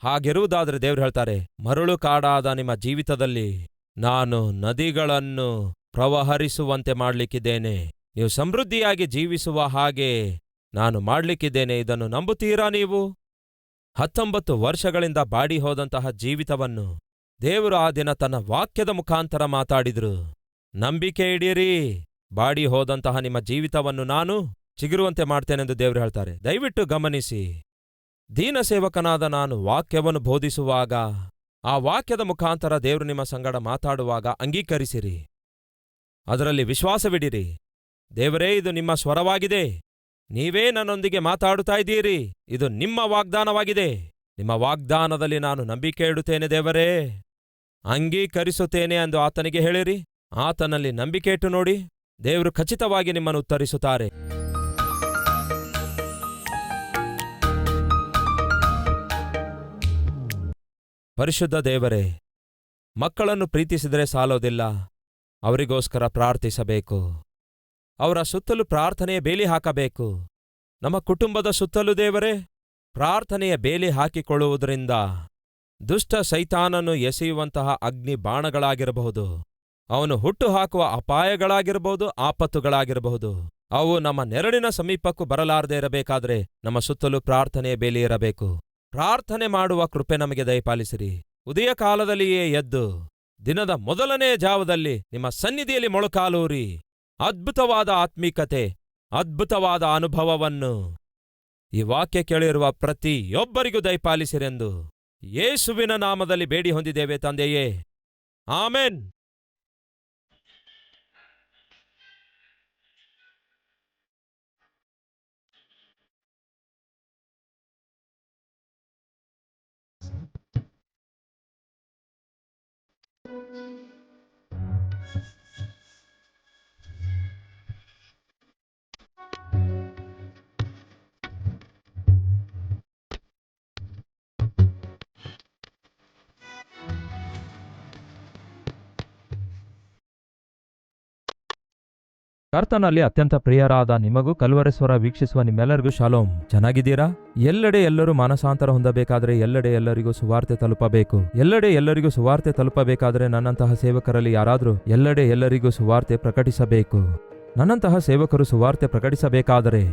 ಹಾಗಿರುವುದಾದರೆ ದೇವ್ರು ಹೇಳ್ತಾರೆ, ಮರಳು ಕಾಡಾದ ನಿಮ್ಮ ಜೀವಿತದಲ್ಲಿ ನಾನು ನದಿಗಳನ್ನು ಪ್ರವಹರಿಸುವಂತೆ ಮಾಡ್ಲಿಕ್ಕಿದ್ದೇನೆ. ನೀವು ಸಮೃದ್ಧಿಯಾಗಿ ಜೀವಿಸುವ ಹಾಗೆ ನಾನು ಮಾಡ್ಲಿಕ್ಕಿದ್ದೇನೆ. ಇದನ್ನು ನಂಬುತ್ತೀರಾ ನೀವು? 19 ವರ್ಷಗಳಿಂದ ಬಾಡಿ ಹೋದಂತಹ ಜೀವಿತವನ್ನು ದೇವರು ಆ ದಿನ ತನ್ನ ವಾಕ್ಯದ ಮುಖಾಂತರ ಮಾತಾಡಿದ್ರು. ನಂಬಿಕೆ ಇಡೀರಿ, ಬಾಡಿ ಹೋದಂತಹ ನಿಮ್ಮ ಜೀವಿತವನ್ನು ನಾನು ಚಿಗುರುವಂತೆ ಮಾಡ್ತೇನೆಂದು ದೇವರು ಹೇಳ್ತಾರೆ. ದಯವಿಟ್ಟು ಗಮನಿಸಿ, ದೀನಸೇವಕನಾದ ನಾನು ವಾಕ್ಯವನ್ನು ಬೋಧಿಸುವಾಗ, ಆ ವಾಕ್ಯದ ಮುಖಾಂತರ ದೇವರು ನಿಮ್ಮ ಸಂಗಡ ಮಾತಾಡುವಾಗ ಅಂಗೀಕರಿಸಿರಿ, ಅದರಲ್ಲಿ ವಿಶ್ವಾಸವಿಡಿರಿ. ದೇವರೇ, ಇದು ನಿಮ್ಮ ಸ್ವರವಾಗಿದೆ, ನೀವೇ ನನ್ನೊಂದಿಗೆ ಮಾತಾಡುತ್ತಾ ಇದ್ದೀರಿ, ಇದು ನಿಮ್ಮ ವಾಗ್ದಾನವಾಗಿದೆ. ನಿಮ್ಮ ವಾಗ್ದಾನದಲ್ಲಿ ನಾನು ನಂಬಿಕೆ ಇಡುತ್ತೇನೆ ದೇವರೇ, ಅಂಗೀಕರಿಸುತ್ತೇನೆ ಎಂದು ಆತನಿಗೆ ಹೇಳಿರಿ. ಆತನಲ್ಲಿ ನಂಬಿಕೆ ಇಟ್ಟು ನೋಡಿ, ದೇವರು ಖಚಿತವಾಗಿ ನಿಮ್ಮನ್ನು ಉತ್ತರಿಸುತ್ತಾರೆ. ಪರಿಶುದ್ಧ ದೇವರೇ, ಮಕ್ಕಳನ್ನು ಪ್ರೀತಿಸಿದರೆ ಸಾಲೋದಿಲ್ಲ, ಅವರಿಗೋಸ್ಕರ ಪ್ರಾರ್ಥಿಸಬೇಕು. ಅವರ ಸುತ್ತಲೂ ಪ್ರಾರ್ಥನೆಯ ಬೇಲಿ ಹಾಕಬೇಕು. ನಮ್ಮ ಕುಟುಂಬದ ಸುತ್ತಲೂ ದೇವರೇ ಪ್ರಾರ್ಥನೆಯ ಬೇಲಿ ಹಾಕಿಕೊಳ್ಳುವುದರಿಂದ ದುಷ್ಟ ಸೈತಾನನು ಎಸೆಯುವಂತಹ ಅಗ್ನಿ ಬಾಣಗಳಾಗಿರಬಹುದು, ಅವನು ಹುಟ್ಟು ಹಾಕುವ ಅಪಾಯಗಳಾಗಿರಬಹುದು, ಆಪತ್ತುಗಳಾಗಿರಬಹುದು, ಅವು ನಮ್ಮ ನೆರಳಿನ ಸಮೀಪಕ್ಕೂ ಬರಲಾರದೆ ಇರಬೇಕಾದ್ರೆ ನಮ್ಮ ಸುತ್ತಲೂ ಪ್ರಾರ್ಥನೆಯ ಬೇಲಿ ಇರಬೇಕು. ಪ್ರಾರ್ಥನೆ ಮಾಡುವ ಕೃಪೆ ನಮಗೆ ದಯಪಾಲಿಸಿರಿ. ಉದಯ ಕಾಲದಲ್ಲಿಯೇ ಎದ್ದು ದಿನದ ಮೊದಲನೇ ಜಾವದಲ್ಲಿ ನಿಮ್ಮ ಸನ್ನಿಧಿಯಲ್ಲಿ ಮೊಳಕಾಲೂರಿ ಅದ್ಭುತವಾದ ಆತ್ಮೀಕತೆ, ಅದ್ಭುತವಾದ ಅನುಭವವನ್ನು ಈ ವಾಕ್ಯ ಕೇಳಿರುವ ಪ್ರತಿಯೊಬ್ಬರಿಗೂ ದಯಪಾಲಿಸಿರೆಂದು ಯೇಸುವಿನ ನಾಮದಲ್ಲಿ ಬೇಡಿ ಹೊಂದಿದ್ದೇವೆ ತಂದೆಯೇ, ಆಮೆನ್. ಕರ್ತನಲ್ಲಿ ಅತ್ಯಂತ ಪ್ರಿಯರಾದ ನಿಮಗೂ ಕಲ್ವರಿ ಸ್ವರ ವೀಕ್ಷಿಸುವ ನಿಮ್ಮೆಲ್ಲರಿಗೂ ಶಾಲೋಮ್. ಚೆನ್ನಾಗಿದ್ದೀರಾ? ಎಲ್ಲೆಡೆ ಎಲ್ಲರೂ ಮಾನಸಾಂತರ ಹೊಂದಬೇಕಾದ್ರೆ ಎಲ್ಲೆಡೆ ಎಲ್ಲರಿಗೂ ಸುವಾರ್ತೆ ತಲುಪಬೇಕು. ಎಲ್ಲೆಡೆ ಎಲ್ಲರಿಗೂ ಸುವಾರ್ತೆ ತಲುಪಬೇಕಾದ್ರೆ ನನ್ನಂತಹ ಸೇವಕರಲ್ಲಿ ಯಾರಾದರೂ ಎಲ್ಲೆಡೆ ಎಲ್ಲರಿಗೂ ಸುವಾರ್ತೆ ಪ್ರಕಟಿಸಬೇಕು. ನನ್ನಂತಹ ಸೇವಕರು ಸುವಾರ್ತೆ ಪ್ರಕಟಿಸಬೇಕಾದರೆ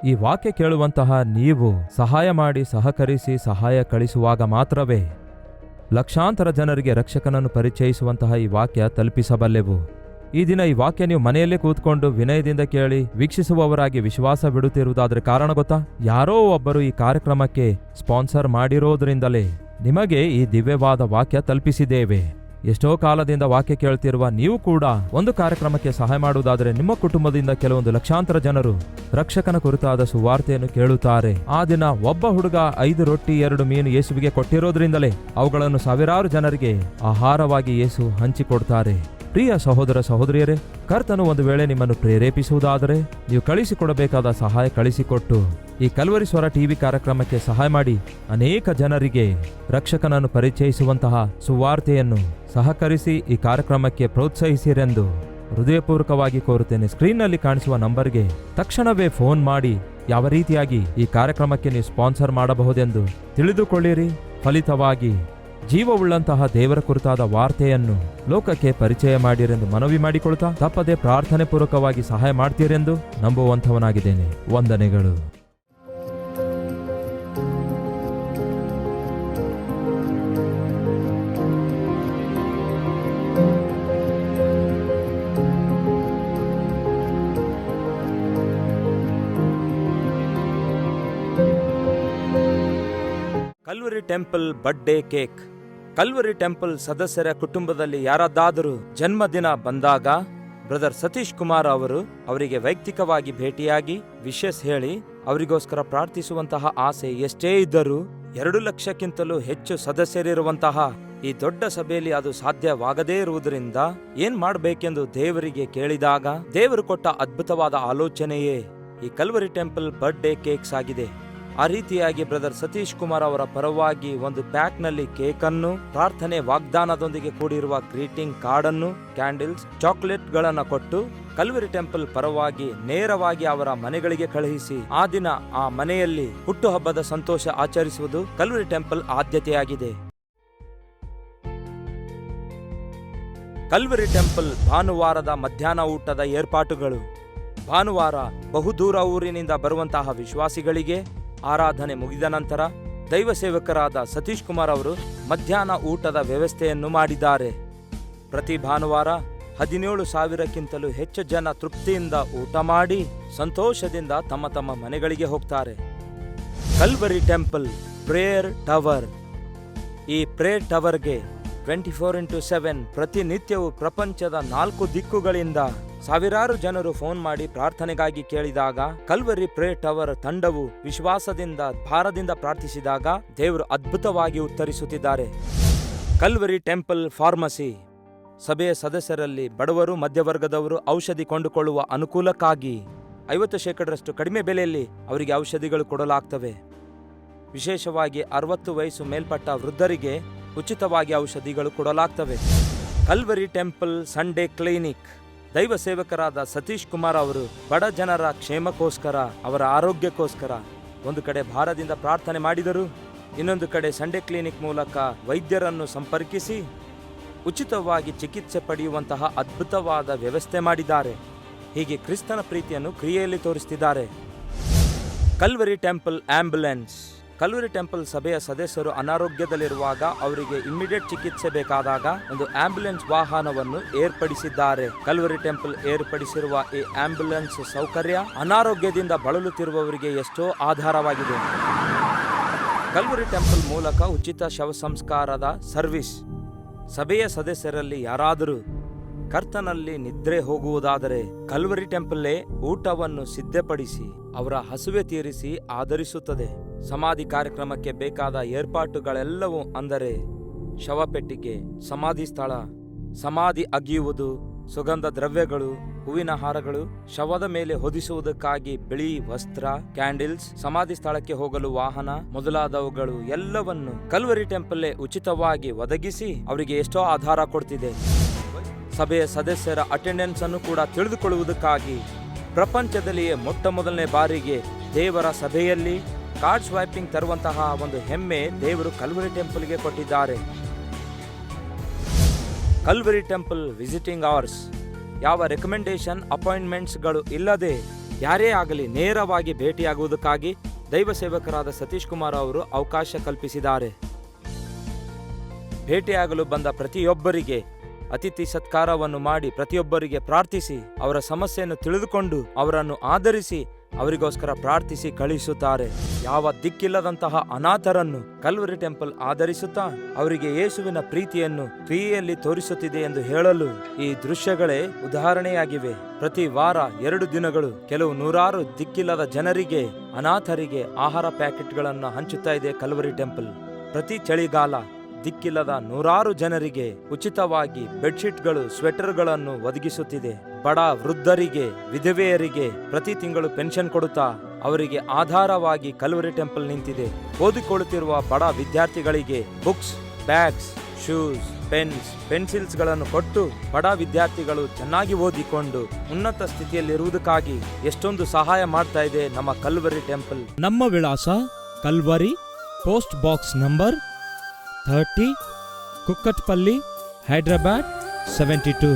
ಈ ವಾಕ್ಯ ಕೇಳುವಂತಹ ನೀವು ಸಹಾಯ ಮಾಡಿ ಸಹಕರಿಸಿ ಸಹಾಯ ಕಳಿಸುವಾಗ ಮಾತ್ರವೇ ಲಕ್ಷಾಂತರ ಜನರಿಗೆ ರಕ್ಷಕನನ್ನು ಪರಿಚಯಿಸುವಂತಹ ಈ ವಾಕ್ಯ ತಲುಪಿಸಬಲ್ಲೆವು. ಈ ದಿನ ಈ ವಾಕ್ಯ ನೀವು ಮನೆಯಲ್ಲೇ ಕೂತ್ಕೊಂಡು ವಿನಯದಿಂದ ಕೇಳಿ ವೀಕ್ಷಿಸುವವರಾಗಿ ವಿಶ್ವಾಸ ಬಿಡುತ್ತಿರುವುದಾದ್ರೆ ಕಾರಣ ಗೊತ್ತಾ? ಯಾರೋ ಒಬ್ಬರು ಈ ಕಾರ್ಯಕ್ರಮಕ್ಕೆ ಸ್ಪಾನ್ಸರ್ ಮಾಡಿರೋದ್ರಿಂದಲೇ ನಿಮಗೆ ಈ ದಿವ್ಯವಾದ ವಾಕ್ಯ ತಲುಪಿಸಿದ್ದೇವೆ. ಎಷ್ಟೋ ಕಾಲದಿಂದ ವಾಕ್ಯ ಕೇಳ್ತಿರುವ ನೀವು ಕೂಡ ಒಂದು ಕಾರ್ಯಕ್ರಮಕ್ಕೆ ಸಹಾಯ ಮಾಡುವುದಾದರೆ ನಿಮ್ಮ ಕುಟುಂಬದಿಂದ ಕೆಲವೊಂದು ಲಕ್ಷಾಂತರ ಜನರು ರಕ್ಷಕನ ಕುರಿತಾದ ಸುವಾರ್ತೆಯನ್ನು ಕೇಳುತ್ತಾರೆ. ಆ ದಿನ ಒಬ್ಬ ಹುಡುಗ 5 ರೊಟ್ಟಿ 2 ಮೀನು ಯೇಸುವಿಗೆ ಕೊಟ್ಟಿರೋದ್ರಿಂದಲೇ ಅವುಗಳನ್ನು ಸಾವಿರಾರು ಜನರಿಗೆ ಆಹಾರವಾಗಿ ಯೇಸು ಹಂಚಿಕೊಡ್ತಾರೆ. ಪ್ರಿಯ ಸಹೋದರ ಸಹೋದರಿಯರೇ, ಕರ್ತನು ಒಂದು ವೇಳೆ ನಿಮ್ಮನ್ನು ಪ್ರೇರೇಪಿಸುವುದಾದರೆ ನೀವು ಕಳಿಸಿಕೊಡಬೇಕಾದ ಸಹಾಯ ಕಳಿಸಿಕೊಟ್ಟು ಈ ಕಲ್ವರಿ ಸ್ವರ ಟಿವಿ ಕಾರ್ಯಕ್ರಮಕ್ಕೆ ಸಹಾಯ ಮಾಡಿ ಅನೇಕ ಜನರಿಗೆ ರಕ್ಷಕನನ್ನು ಪರಿಚಯಿಸುವಂತಹ ಸುವಾರ್ತೆಯನ್ನು ಸಹಕರಿಸಿ ಈ ಕಾರ್ಯಕ್ರಮಕ್ಕೆ ಪ್ರೋತ್ಸಾಹಿಸಿರೆಂದು ಹೃದಯಪೂರ್ವಕವಾಗಿ ಕೋರುತ್ತೇನೆ. ಸ್ಕ್ರೀನ್ನಲ್ಲಿ ಕಾಣಿಸುವ ನಂಬರ್ಗೆ ತಕ್ಷಣವೇ ಫೋನ್ ಮಾಡಿ ಯಾವ ರೀತಿಯಾಗಿ ಈ ಕಾರ್ಯಕ್ರಮಕ್ಕೆ ನೀವು ಸ್ಪಾನ್ಸರ್ ಮಾಡಬಹುದೆಂದು ತಿಳಿದುಕೊಳ್ಳಿರಿ. ಫಲಿತವಾಗಿ ಜೀವವುಳ್ಳಂತಹ ದೇವರ ಕುರಿತಾದ ವಾರ್ತೆಯನ್ನು ಲೋಕಕ್ಕೆ ಪರಿಚಯ ಮಾಡಿರೆಂದು ಮನವಿ ಮಾಡಿಕೊಳ್ತಾ ತಪ್ಪದೆ ಪ್ರಾರ್ಥನೆ ಪೂರ್ವಕವಾಗಿ ಸಹಾಯ ಮಾಡ್ತೀರೆಂದು ನಂಬುವಂಥವನಾಗಿದ್ದೇನೆ. ವಂದನೆಗಳು. Calvary temple birthday cake. Calvary temple ಸದಸ್ಯರ ಕುಟುಂಬದಲ್ಲಿ ಯಾರದ್ದಾದರೂ ಜನ್ಮದಿನ ಬಂದಾಗ ಬ್ರದರ್ ಸತೀಶ್ ಕುಮಾರ್ ಅವರು ಅವರಿಗೆ ವೈಯಕ್ತಿಕವಾಗಿ ಭೇಟಿಯಾಗಿ ವಿಶಸ್ ಹೇಳಿ ಅವರಿಗೋಸ್ಕರ ಪ್ರಾರ್ಥಿಸುವಂತಹ ಆಸೆ ಎಷ್ಟೇ ಇದ್ದರೂ 2 ಲಕ್ಷಕ್ಕಿಂತಲೂ ಹೆಚ್ಚು ಸದಸ್ಯರಿರುವಂತಹ ಈ ದೊಡ್ಡ ಸಭೆಯಲ್ಲಿ ಅದು ಸಾಧ್ಯವಾಗದೇ ಇರುವುದರಿಂದ ಏನ್ ಮಾಡಬೇಕೆಂದು ದೇವರಿಗೆ ಕೇಳಿದಾಗ ದೇವರು ಕೊಟ್ಟ ಅದ್ಭುತವಾದ ಆಲೋಚನೆಯೇ ಈ ಕಲ್ವರಿ ಟೆಂಪಲ್ ಬರ್ತ್ಡೇ ಕೇಕ್ಸ್ ಆಗಿದೆ. ಆ ರೀತಿಯಾಗಿ ಬ್ರದರ್ ಸತೀಶ್ ಕುಮಾರ್ ಅವರ ಪರವಾಗಿ ಒಂದು ಪ್ಯಾಕ್ ನಲ್ಲಿ ಕೇಕ್ ಅನ್ನು, ಪ್ರಾರ್ಥನೆ ವಾಗ್ದಾನದೊಂದಿಗೆ ಕೂಡಿರುವ ಗ್ರೀಟಿಂಗ್ ಕಾರ್ಡ್ ಅನ್ನು, ಕ್ಯಾಂಡಲ್ಸ್, ಚಾಕ್ಲೇಟ್ ಗಳನ್ನ ಕೊಟ್ಟು ಕಲ್ವರಿ ಟೆಂಪಲ್ ಪರವಾಗಿ ನೇರವಾಗಿ ಅವರ ಮನೆಗಳಿಗೆ ಕಳುಹಿಸಿ ಆ ದಿನ ಆ ಮನೆಯಲ್ಲಿ ಹುಟ್ಟುಹಬ್ಬದ ಸಂತೋಷ ಆಚರಿಸುವುದು ಕಲ್ವರಿ ಟೆಂಪಲ್ ಆದ್ಯತೆಯಾಗಿದೆ. ಕಲ್ವರಿ ಟೆಂಪಲ್ ಭಾನುವಾರದ ಮಧ್ಯಾಹ್ನ ಊಟದ ಏರ್ಪಾಟುಗಳು. ಭಾನುವಾರ ಬಹುದೂರ ಊರಿನಿಂದ ಬರುವಂತಹ ವಿಶ್ವಾಸಿಗಳಿಗೆ ಆರಾಧನೆ ಮುಗಿದ ನಂತರ ದೈವ ಸೇವಕರಾದ ಸತೀಶ್ ಕುಮಾರ್ ಅವರು ಮಧ್ಯಾಹ್ನ ಊಟದ ವ್ಯವಸ್ಥೆಯನ್ನು ಮಾಡಿದ್ದಾರೆ. ಪ್ರತಿ ಭಾನುವಾರ 17,000ಕ್ಕಿಂತಲೂ ಹೆಚ್ಚು ಜನ ತೃಪ್ತಿಯಿಂದ ಊಟ ಮಾಡಿ ಸಂತೋಷದಿಂದ ತಮ್ಮ ತಮ್ಮ ಮನೆಗಳಿಗೆ ಹೋಗ್ತಾರೆ. Calvary temple prayer tower. ಈ ಪ್ರೇಯರ್ ಟವರ್ಗೆ 24x7 ಪ್ರತಿನಿತ್ಯವೂ ಪ್ರಪಂಚದ 4 ದಿಕ್ಕುಗಳಿಂದ ಸಾವಿರಾರು ಜನರು ಫೋನ್ ಮಾಡಿ ಪ್ರಾರ್ಥನೆಗಾಗಿ ಕೇಳಿದಾಗ ಕಲ್ವರಿ ಪ್ರೇಯರ್ ಟವರ್ ತಂಡವು ವಿಶ್ವಾಸದಿಂದ ಭಾರದಿಂದ ಪ್ರಾರ್ಥಿಸಿದಾಗ ದೇವರು ಅದ್ಭುತವಾಗಿ ಉತ್ತರಿಸುತ್ತಿದ್ದಾರೆ. Calvary temple pharmacy. ಸಭೆಯ ಸದಸ್ಯರಲ್ಲಿ ಬಡವರು ಮಧ್ಯವರ್ಗದವರು ಔಷಧಿ ಕೊಂಡುಕೊಳ್ಳುವ ಅನುಕೂಲಕ್ಕಾಗಿ 50% ಕಡಿಮೆ ಬೆಲೆಯಲ್ಲಿ ಅವರಿಗೆ ಔಷಧಿಗಳು ಕೊಡಲಾಗ್ತವೆ. ವಿಶೇಷವಾಗಿ 60 ವಯಸ್ಸು ಮೇಲ್ಪಟ್ಟ ವೃದ್ಧರಿಗೆ ಉಚಿತವಾಗಿ ಔಷಧಿಗಳು ಕೊಡಲಾಗ್ತವೆ. Calvary temple Sunday clinic. ದೈವ ಸೇವಕರಾದ ಸತೀಶ್ ಕುಮಾರ್ ಅವರು ಬಡ ಜನರ ಕ್ಷೇಮಕ್ಕೋಸ್ಕರ, ಅವರ ಆರೋಗ್ಯಕ್ಕೋಸ್ಕರ ಒಂದು ಕಡೆ ಭಾರದಿಂದ ಪ್ರಾರ್ಥನೆ ಮಾಡಿದರು, ಇನ್ನೊಂದು ಕಡೆ ಸಂಡೇ ಕ್ಲಿನಿಕ್ ಮೂಲಕ ವೈದ್ಯರನ್ನು ಸಂಪರ್ಕಿಸಿ ಉಚಿತವಾಗಿ ಚಿಕಿತ್ಸೆ ಪಡೆಯುವಂತಹ ಅದ್ಭುತವಾದ ವ್ಯವಸ್ಥೆ ಮಾಡಿದ್ದಾರೆ. ಹೀಗೆ ಕ್ರಿಸ್ತನ ಪ್ರೀತಿಯನ್ನು ಕ್ರಿಯೆಯಲ್ಲಿ ತೋರಿಸುತ್ತಿದ್ದಾರೆ. Calvary temple ambulance. Calvary temple ಸಭೆಯ ಸದಸ್ಯರು ಅನಾರೋಗ್ಯದಲ್ಲಿರುವಾಗ ಅವರಿಗೆ ಇಮ್ಮಿಡಿಯೇಟ್ ಚಿಕಿತ್ಸೆ ಬೇಕಾದಾಗ ಒಂದು ಆಂಬ್ಯುಲೆನ್ಸ್ ವಾಹನವನ್ನು ಏರ್ಪಡಿಸಿದ್ದಾರೆ. ಕಲ್ವರಿ ಟೆಂಪಲ್ ಏರ್ಪಡಿಸಿರುವ ಈ ಆಂಬ್ಯುಲೆನ್ಸ್ ಸೌಕರ್ಯ ಅನಾರೋಗ್ಯದಿಂದ ಬಳಲುತ್ತಿರುವವರಿಗೆ ಎಷ್ಟೋ ಆಧಾರವಾಗಿದೆ. ಕಲ್ವರಿ ಟೆಂಪಲ್ ಮೂಲಕ ಉಚಿತ ಶವ ಸಂಸ್ಕಾರದ ಸರ್ವಿಸ್. ಸಭೆಯ ಸದಸ್ಯರಲ್ಲಿ ಯಾರಾದರೂ ಕರ್ತನಲ್ಲಿ ನಿದ್ರೆ ಹೋಗುವುದಾದರೆ ಕಲ್ವರಿ ಟೆಂಪಲ್ಲೇ ಊಟವನ್ನು ಸಿದ್ಧಪಡಿಸಿ ಅವರ ಹಸುವೆ ತೀರಿಸಿ ಆಧರಿಸುತ್ತದೆ. ಸಮಾಧಿ ಕಾರ್ಯಕ್ರಮಕ್ಕೆ ಬೇಕಾದ ಏರ್ಪಾಟುಗಳೆಲ್ಲವೂ ಅಂದರೆ ಶವಪೆಟ್ಟಿಗೆ, ಸಮಾಧಿ ಸ್ಥಳ, ಸಮಾಧಿ ಅಗಿಯುವುದು, ಸುಗಂಧ ದ್ರವ್ಯಗಳು, ಹೂವಿನ ಹಾರಗಳು, ಶವದ ಮೇಲೆ ಹೊದಿಸುವುದಕ್ಕಾಗಿ ಬಿಳಿ ವಸ್ತ್ರ, ಕ್ಯಾಂಡಲ್ಸ್, ಸಮಾಧಿ ಸ್ಥಳಕ್ಕೆ ಹೋಗಲು ವಾಹನ ಮೊದಲಾದವುಗಳು ಎಲ್ಲವನ್ನು ಕಲ್ವರಿ ಟೆಂಪಲ್ಲೇ ಉಚಿತವಾಗಿ ಒದಗಿಸಿ ಅವರಿಗೆ ಎಷ್ಟೋ ಆಧಾರ ಕೊಡ್ತಿದೆ. ಸಭೆಯ ಸದಸ್ಯರ ಅಟೆಂಡೆನ್ಸ್ ಅನ್ನು ಕೂಡ ತಿಳಿದುಕೊಳ್ಳುವುದಕ್ಕಾಗಿ ಪ್ರಪಂಚದಲ್ಲಿಯೇ ಮೊಟ್ಟ ಮೊದಲನೇ ಬಾರಿಗೆ ದೇವರ ಸಭೆಯಲ್ಲಿ ಕಾರ್ಡ್ ಸ್ವೈಪಿಂಗ್ ತರುವಂತಹ ಒಂದು ಹೆಮ್ಮೆ ದೇವರು ಕಲ್ವರಿ ಟೆಂಪಲ್ಗೆ ಕೊಟ್ಟಿದ್ದಾರೆ. Calvary temple visiting hours. ಯಾವ ರೆಕಮೆಂಡೇಶನ್ ಅಪಾಯಿಂಟ್ಮೆಂಟ್ಸ್ಗಳು ಇಲ್ಲದೆ ಯಾರೇ ಆಗಲಿ ನೇರವಾಗಿ ಭೇಟಿಯಾಗುವುದಕ್ಕಾಗಿ ದೈವ ಸೇವಕರಾದ ಸತೀಶ್ ಕುಮಾರ್ ಅವರು ಅವಕಾಶ ಕಲ್ಪಿಸಿದ್ದಾರೆ. ಭೇಟಿಯಾಗಲು ಬಂದ ಪ್ರತಿಯೊಬ್ಬರಿಗೆ ಅತಿಥಿ ಸತ್ಕಾರವನ್ನು ಮಾಡಿ ಪ್ರತಿಯೊಬ್ಬರಿಗೆ ಪ್ರಾರ್ಥಿಸಿ ಅವರ ಸಮಸ್ಯೆಯನ್ನು ತಿಳಿದುಕೊಂಡು ಅವರನ್ನು ಆಧರಿಸಿ ಅವರಿಗೋಸ್ಕರ ಪ್ರಾರ್ಥಿಸಿ ಕಳುಹಿಸುತ್ತಾರೆ. ಯಾವ ದಿಕ್ಕಿಲ್ಲದಂತಹ ಅನಾಥರನ್ನು ಕಲ್ವರಿ ಟೆಂಪಲ್ ಆಧರಿಸುತ್ತಾ ಅವರಿಗೆ ಯೇಸುವಿನ ಪ್ರೀತಿಯನ್ನು ಕ್ರಿಯೆಯಲ್ಲಿ ತೋರಿಸುತ್ತಿದೆ ಎಂದು ಹೇಳಲು ಈ ದೃಶ್ಯಗಳೇ ಉದಾಹರಣೆಯಾಗಿವೆ. ಪ್ರತಿ ವಾರ 2 ದಿನಗಳು ಕೆಲವು ನೂರಾರು ದಿಕ್ಕಿಲ್ಲದ ಜನರಿಗೆ, ಅನಾಥರಿಗೆ ಆಹಾರ ಪ್ಯಾಕೆಟ್ಗಳನ್ನು ಹಂಚುತ್ತಾ ಇದೆ ಕಲ್ವರಿ ಟೆಂಪಲ್. ಪ್ರತಿ ಚಳಿಗಾಲ ದಿಕ್ಕಿಲ್ಲದ ನೂರಾರು ಜನರಿಗೆ ಉಚಿತವಾಗಿ ಬೆಡ್ಶೀಟ್ಗಳು, ಸ್ವೆಟರ್ಗಳನ್ನು ಒದಗಿಸುತ್ತಿದೆ. ಬಡ ವೃದ್ಧರಿಗೆ, ವಿಧವೆಯರಿಗೆ ಪ್ರತಿ ತಿಂಗಳು ಪೆನ್ಷನ್ ಕೊಡುತ್ತಾ ಅವರಿಗೆ ಆಧಾರವಾಗಿ ಕಲ್ವರಿ ಟೆಂಪಲ್ ನಿಂತಿದೆ. ಓದಿಕೊಳ್ಳುತ್ತಿರುವ ಬಡ ವಿದ್ಯಾರ್ಥಿಗಳಿಗೆ ಬುಕ್ಸ್, ಬ್ಯಾಗ್ಸ್, ಶೂಸ್, ಪೆನ್ಸ್, ಪೆನ್ಸಿಲ್ಸ್ಗಳನ್ನು ಕೊಟ್ಟು ಬಡ ವಿದ್ಯಾರ್ಥಿಗಳು ಚೆನ್ನಾಗಿ ಓದಿಕೊಂಡು ಉನ್ನತ ಸ್ಥಿತಿಯಲ್ಲಿರುವುದಕ್ಕಾಗಿ ಎಷ್ಟೊಂದು ಸಹಾಯ ಮಾಡ್ತಾ ಇದೆ ನಮ್ಮ ಕಲ್ವರಿ ಟೆಂಪಲ್. ನಮ್ಮ ವಿಳಾಸ Calvary, post box number 30, Kukatpally, Hyderabad 72.